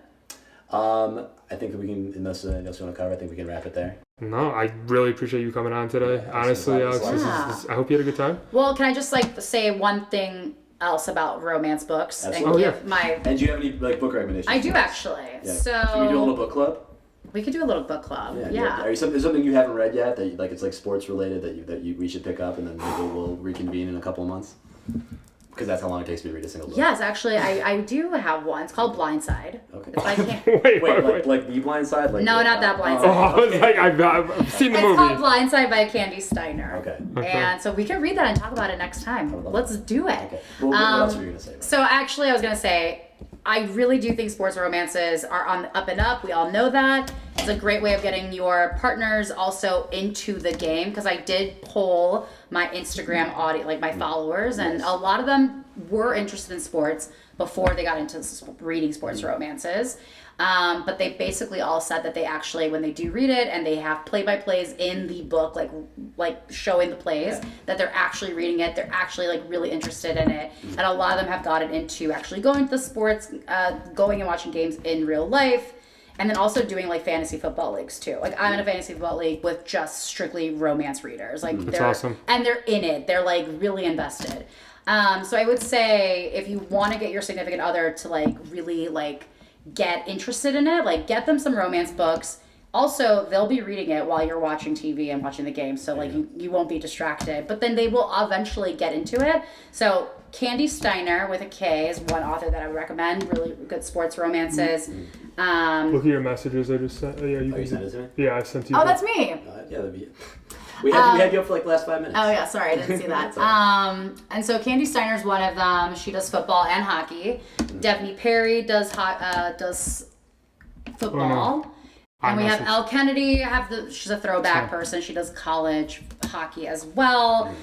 I think that we can. Unless anything else you want to cover, I think we can wrap it there. No, I really appreciate you coming on today. Yeah, honestly, Alex, I hope you had a good time. Well, can I just say one thing else about romance books and give my. And do you have any book recommendations? I do actually. Yeah. So. Can we do a little book club? We could do a little book club. Yeah. Are you something you haven't read yet that it's sports related that we should pick up and then maybe we'll reconvene in a couple of months? Because that's how long it takes me to read a single book. Yes, actually, I do have one. It's called Blindside. Okay. Wait. Like The Blind Side? No, not that Blindside. I was like, I've seen the movie. It's called Blindside by Candy Steiner. Okay. And so we can read that and talk about it next time. Let's do it. Okay. Well, what else were you going to say? So actually, I was going to say, I really do think sports romances are on the up and up. We all know that. It's a great way of getting your partners also into the game, because I did poll my Instagram audience, my followers, and a lot of them were interested in sports before they got into reading sports romances. But they basically all said that they actually, when they do read it and they have play-by-plays in the book, like showing the plays, that they're actually reading it, they're actually really interested in it. And a lot of them have gotten into actually going to the sports, going and watching games in real life, and then also doing fantasy football leagues too. I'm in a fantasy football league with just strictly romance readers. That's awesome. And they're in it. They're really invested. So I would say if you want to get your significant other to really get interested in it, get them some romance books. Also, they'll be reading it while you're watching TV and watching the game, so you won't be distracted. But then they will eventually get into it. So Candy Steiner with a K is one author that I would recommend. Really good sports romances. Look at your messages I just sent. Yeah, you sent it to me? Yeah, I sent you. Oh, that's me. Yeah, that'd be it. We had you up for the last 5 minutes. Oh yeah, sorry, I didn't see that. And so Candy Steiner's one of them. She does football and hockey. Devney Perry does football. And we have Elle Kennedy. She's a throwback person. She does college hockey as well.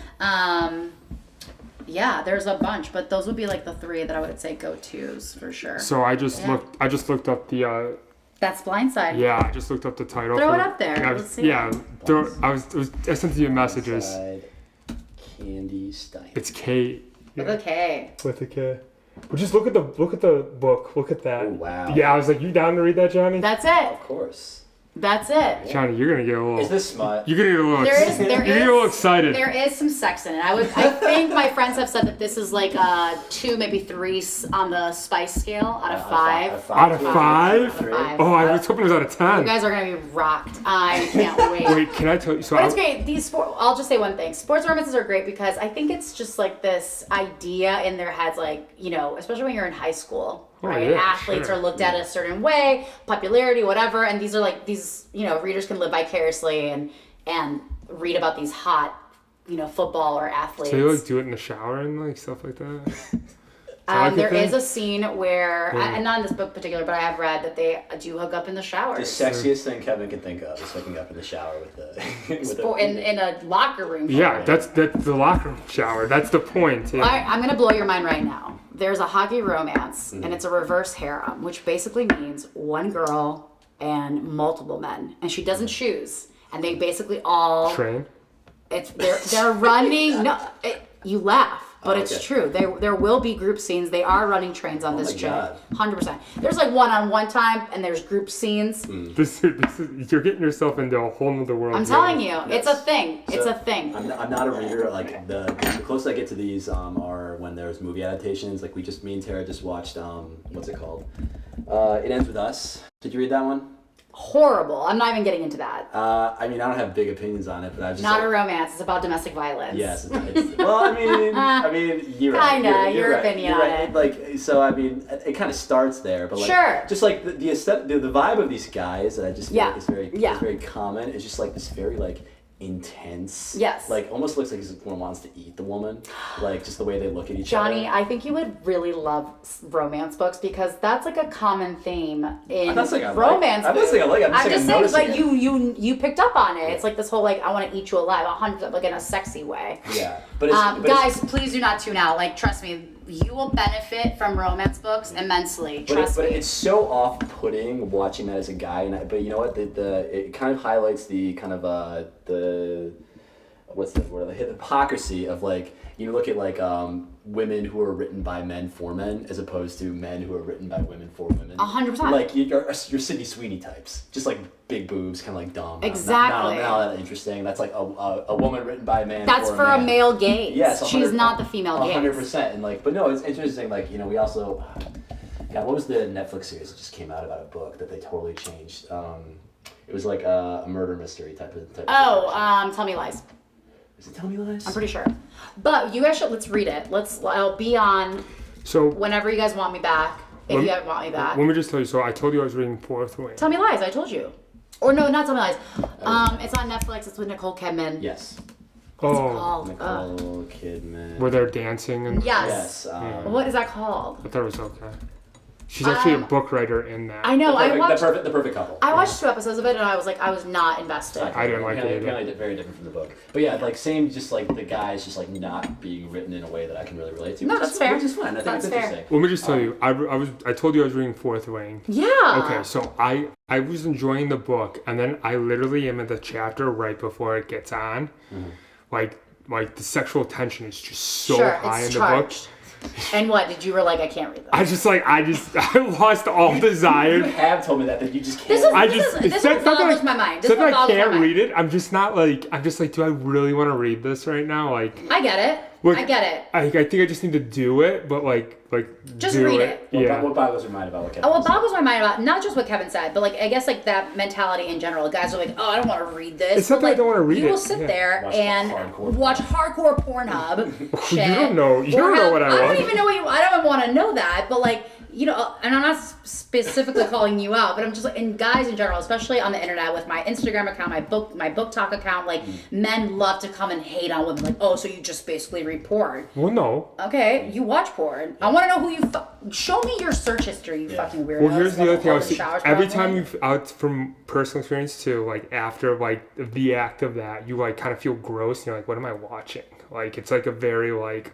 Yeah, there's a bunch, but those would be the 3 that I would say go-tos for sure. So I just looked up the. That's Blindside. Yeah, I just looked up the title. Throw it up there. Let's see. Yeah, I sent you messages. Candy Steiner. It's K. With a K. With a K. Well, just look at the book. Look at that. Oh, wow. Yeah, I was like, you down to read that, Johnny? That's it. Of course. That's it. Johnny, you're gonna get a little. Is this smut? You're gonna get a little. You're gonna get a little excited. There is some sex in it. I think my friends have said that this is 2, maybe 3 on the spice scale out of 5. Out of 5? Oh, I was hoping it was out of 10. You guys are gonna be rocked. I can't wait. Wait, can I tell you? But it's great. I'll just say one thing. Sports romances are great because I think it's just this idea in their heads, especially when you're in high school. Right, athletes are looked at a certain way, popularity, whatever, and these are readers can live vicariously and read about these hot, football or athletes. So you do it in the shower and stuff like that. There is a scene where, and not in this book particular, but I have read that they do hook up in the shower. The sexiest thing Kevin can think of is hooking up in the shower with in a locker room shower. Yeah, that's the locker room shower. That's the point. Yeah. I'm going to blow your mind right now. There's a hockey romance, and it's a reverse harem, which basically means one girl and multiple men. And she doesn't choose. And they basically all... Train? They're running... No, you laugh. But it's true. There will be group scenes. They are running trains on this chick. 100%. There's like one-on-one time, and there's group scenes. This is, you're getting yourself into a whole nother world. I'm telling you, it's a thing. It's a thing. I'm not a reader. Like the closest I get to these are when there's movie adaptations. Like me and Tara just watched what's it called? It Ends With Us. Did you read that one? Horrible. I'm not even getting into that. I mean, I don't have big opinions on it, but I just not a romance. It's about domestic violence. Yes. Well, I mean, you're right. Kinda. Your right. opinion You're on right. it. Like, so I mean, it kind of starts there, but like, sure. just like the aesthetic, the vibe of these guys that I just feel like is very common. It's just like this very like intense. Yes. Like almost looks like someone wants to eat the woman. Like just the way they look at each Johnny, other. I think you would really love romance books because that's like a common theme in romance books. I'm just saying, like you picked up on it. It's like this whole like I want to eat you alive, 100, like in a sexy way. Yeah, guys, please do not tune out. Like trust me, you will benefit from romance books immensely. Trust me. But it's so off-putting watching that as a guy, but you know what? It kind of highlights the kind of the what's the word? The hypocrisy of like you look at like women who are written by men for men as opposed to men who are written by women for women. 100%. Like you're Sydney Sweeney types, just like big boobs, kind of like dumb. Exactly. Not that interesting. That's like a woman written by a man. That's for a male gaze. Yes, she's not the female gaze. 100%. And like, but no, it's interesting. Like we also. God, what was the Netflix series that just came out about a book that they totally changed? It was like a murder mystery type of. Tell Me Lies. Is it Tell Me Lies? I'm pretty sure. But you guys should, let's read it. I'll be on whenever you guys want me back. If you guys want me back. Let me just tell you, so I told you I was reading Fourth Wing. Tell Me Lies, I told you. Or no, not Tell Me Lies. It's on Netflix, it's with Nicole Kidman. Yes. What's it called? Nicole Kidman. Where they're dancing and... Yes. What is that called? I thought it was okay. She's actually a book writer in that. I know. The perfect couple. I watched 2 episodes of it, and I was not invested. I didn't like it. Apparently, very different from the book. But yeah, like same, just like the guys, just like not being written in a way that I can really relate to. No, that's fair. Which is fine. I think it's interesting. Let me just tell you, I told you I was reading Fourth Wing. Yeah. Okay, so I was enjoying the book, and then I literally am at the chapter right before it gets on. Mm-hmm. Like the sexual tension is just so high in the book. And what did you were like? I can't read that. I lost all desire. You have told me that you just can't. This boggles my mind. It's not that I can't read it. I'm just like, do I really want to read this right now? Like, I get it. I get it. I think I just need to do it, but like just read it. Yeah. What boggles your mind about what Kevin said? What boggles my mind about not just what Kevin said, but like I guess like that mentality in general. Guys are like, oh, I don't want to read this. It's not that I don't want to read it. You will sit there and watch hardcore Pornhub. Shit, you don't know. You don't know what I want. I don't even know what you. I don't want to know that, but like. You know, and I'm not specifically calling you out, but I'm just like, and guys in general, especially on the internet with my Instagram account, my book talk account, like men love to come and hate on women, like, oh, so you just basically read porn. Well, no. Okay, you watch porn. I want to know who you. Show me your search history, you fucking weirdo. Well, here's the other thing. I was every time you've out from personal experience too, like after like the act of that, you like kind of feel gross. And you're like, what am I watching? Like it's like a very like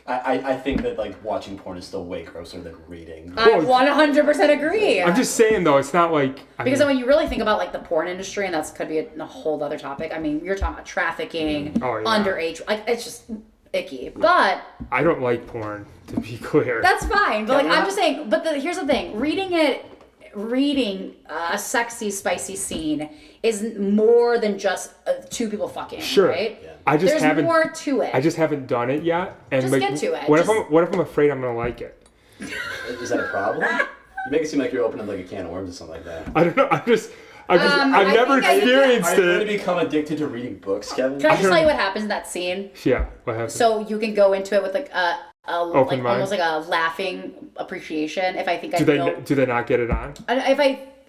I think that like watching porn is still way grosser than reading. I 100% agree. I'm just saying though, it's not like because when you really think about like the porn industry, and that's could be a whole other topic. I mean, you're talking about trafficking, underage, like it's just icky. But I don't like porn, to be clear. That's fine, but like I'm just saying. But here's the thing: reading a sexy, spicy scene is more than just 2 people fucking. Sure. Right? Yeah. There's more to it. I just haven't done it yet. And just like, get to it. What if I'm afraid I'm gonna like it? Is that a problem? You make it seem like you're opening like a can of worms or something like that. I don't know. I've never experienced it. Are you going to become addicted to reading books, Kevin? Can I just tell you what happens in that scene? Yeah, what happens? So you can go into it with like open mind. Almost like a laughing appreciation. If I think do they not get it on?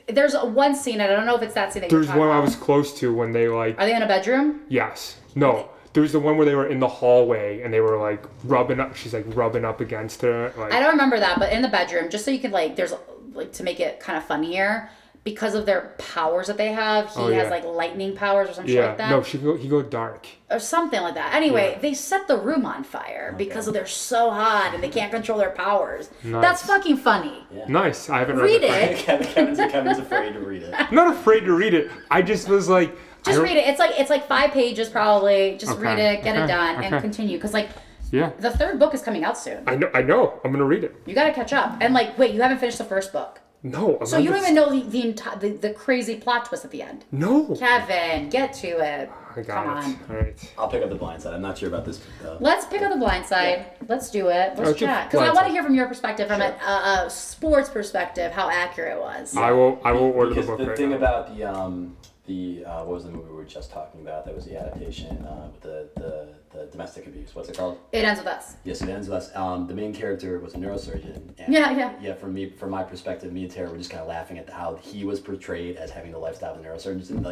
There's one scene, I don't know if it's that scene that There's one I was close to when they like... Are they in a bedroom? Yes. No. There's the one where they were in the hallway and they were like rubbing up, she's like rubbing up against her. Like, I don't remember that, but in the bedroom, just so you can like, there's like to make it kind of funnier, because of their powers that they have, he has like lightning powers or some shit like that. No, he go dark. Or something like that. Anyway, they set the room on fire because they're so hot and they can't control their powers. Nice. That's fucking funny. Yeah. Nice. I haven't read read it. Kevin's afraid to read it. I'm not afraid to read it. I just was like... Just read it. It's like 5 pages probably. Just read it, get it done, and continue. Because like Yeah. The third book is coming out soon. I know. I'm gonna read it. You gotta catch up. And like, wait, you haven't finished the first book. No. So you don't even know the crazy plot twist at the end. No. Kevin, get to it. I got Come it. on. All right. I'll pick up The Blind Side. I'm not sure about this though. Let's pick up The Blind Side. Let's do it. Let's Okay, chat. Because I Blind want to Side. hear from your perspective, from a sports perspective, how accurate it was. I will order the Because book the right thing now. about the what was the movie we were just talking about? That was the adaptation with the domestic abuse. What's it called? It Ends With Us. Yes, It Ends With Us. The main character was a neurosurgeon. And Yeah. From my perspective, me and Tara were just kind of laughing at how he was portrayed as having the lifestyle of a neurosurgeon. And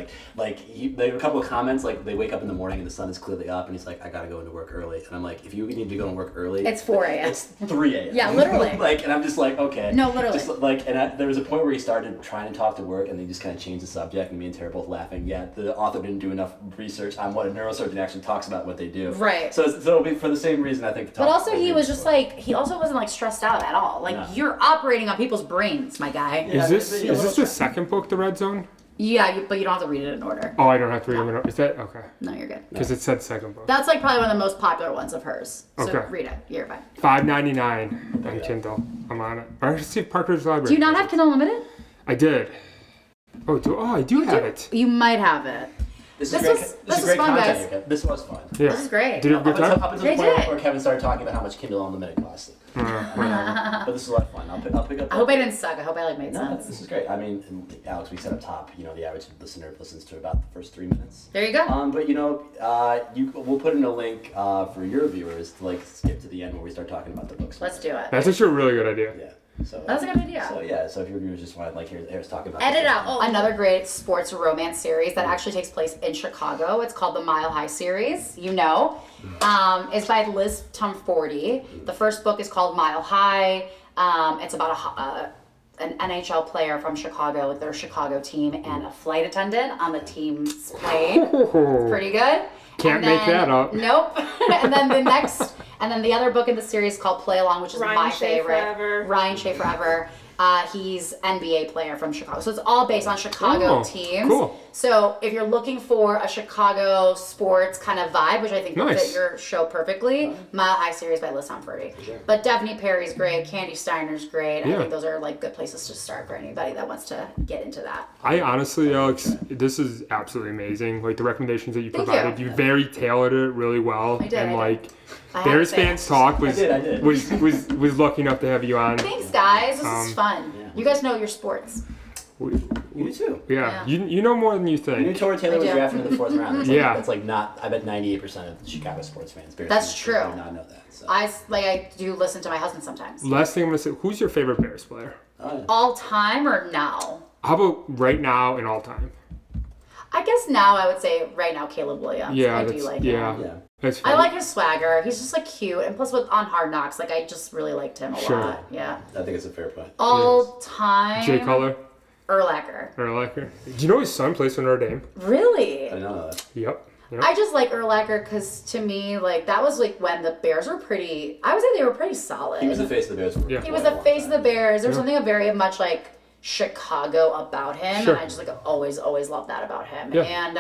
there were a couple of comments like they wake up in the morning and the sun is clearly up, and he's like, I gotta go into work early. And I'm like, if you need to go to work early, It's 4 a.m. It's 3 a.m. Yeah, literally. And I'm just like, okay. No, literally. Just there was a point where he started trying to talk to work, and they just kind of changed the subject, and me and Tara both laughing. Yeah, the author didn't do enough research on what a neurosurgeon actually talks about, what they do. Right. So it'll be for the same reason I think. But also he was just like, he also wasn't like stressed out at all. Like, No. you're operating on people's brains, my guy. Yeah. Is Yeah, this the second book, The Red Zone? Yeah, but you don't have to read it in order. Oh, I don't have to read them. Is that okay? No, you're good. Because it said second book. That's like probably one of the most popular ones of hers. So Okay. read it. You're fine. $5.99 on Kindle. I'm on it. Or I see Parker's Library. Do you not have Kindle Unlimited? I did. I do have it. You might have it. This This is great. was- This this is was great fun, content. guys. Here. This was fun. Yeah. This is great. Did you have a good time? Up until They the point did. where Kevin started talking about how much Kindle Unlimited costs. But this is a lot of fun. I'll pick up. I hope I didn't suck. I hope I like made No, sense. this is great. I mean, and Alex, we said up top, the average listener listens to about the first 3 minutes. There you go. But we'll put in a link for your viewers to skip to the end where we start talking about the books. Let's do it. That's actually a really good idea. Yeah. So That's a good idea. So if your viewers just want to hear us talk about Edit this, out. Oh, another great sports romance series that actually takes place in Chicago. It's called the Mile High series. It's by Liz Tumforty. The first book is called Mile High. It's about an NHL player from Chicago with their Chicago team and a flight attendant on the team's plane. It's pretty good. Can't make that up. Nope. And then the other book in the series called Play Along, which is Ryan my Shea favorite. Forever. Ryan Shea Forever. He's NBA player from Chicago. So it's all based on Chicago Oh, teams. cool. So if you're looking for a Chicago sports kind of vibe, which I think would Nice. fit your show perfectly, Mile High series by Liz Tumforty. Sure. But Daphne Perry's great, Candy Steiner's great. I Yeah. think those are good places to start for anybody that wants to get into that. I honestly, Alex, this is absolutely amazing. The recommendations that you Thank provided, you. you very tailored it really well. I did, And I did. I Bears had to say Fans it. Talk was I did. was lucky enough to have you on. Thanks, guys. This is fun. yeah. You guys know your sports. You do too. Yeah. You know more than you You knew think. Tora Taylor I was do. drafted in the 4th round. Yeah. That's not. I bet 98% of Chicago sports fans. Bears That's fans true. Do not know that. So. I do listen to my husband sometimes. Last thing I'm gonna say, who's your favorite Bears player? Oh, yeah. All time or now? How about right now and all time? I guess now I would say right now Caleb Williams. Yeah, I do that's- like yeah. him. Yeah. That's I fun. like his swagger. He's just cute, and plus on Hard Knocks, I just really liked him a Sure. lot. Yeah. I think it's a fair point. All time. Jay Cutler, Urlacher. Urlacher. Do you know his son plays for Notre Dame? Really? I didn't know that. Yep. I just like Urlacher because to me, that was when the Bears were pretty. I would say they were pretty solid. He was the face of the Bears. For Yeah. He was quite a the long face of time. the Bears. There was something very much Chicago about him, Sure. and I just always loved that about him. Yeah. And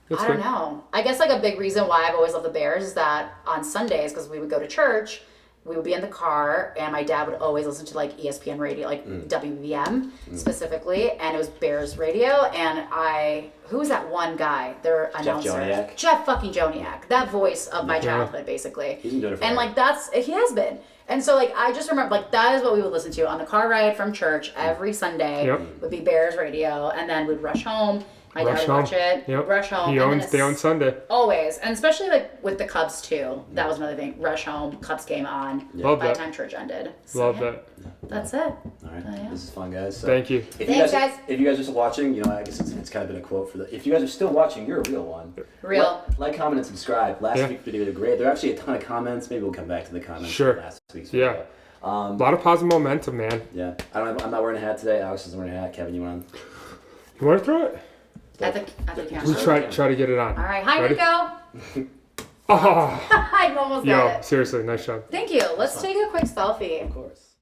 That's I don't good. know. I guess a big reason why I've always loved the Bears is that on Sundays, because we would go to church, we would be in the car, and my dad would always listen to ESPN radio, WBM specifically, and it was Bears radio. And who was that one guy? Their announcer, Joniak? Jeff fucking Joniak, that voice of my childhood, basically. He's been doing it for And he has been. And so I just remember that is what we would listen to on the car ride from church every Sunday. Yep. Would be Bears radio, and then we'd rush home. My dad would watch it. Yep. Rush home. They own Sunday. Always, and especially with the Cubs too. That was another thing. Rush home, Cubs game on. Love by that. the time church ended. So, Love yeah, that. That's it. All right. yeah. This is fun, guys. So Thank you. If Thanks, you guys, guys. If you guys are still watching, I guess it's kind of been a quote for if you guys are still watching, you're a real one. Real. Like, comment, and subscribe. Last Yeah. week's video did great. There are actually a ton of comments. Maybe we'll come back to the comments Sure. from last week's Yeah. video. A lot of positive momentum, man. Yeah. I'm not wearing a hat today. Alex isn't wearing a hat. Kevin, you want on? You want to throw it? At the camera. We try to get it on. All right. Hi, Ready? Nico. Oh, I almost got yo, it. seriously, nice job. Thank you. Let's take a quick selfie. Of course.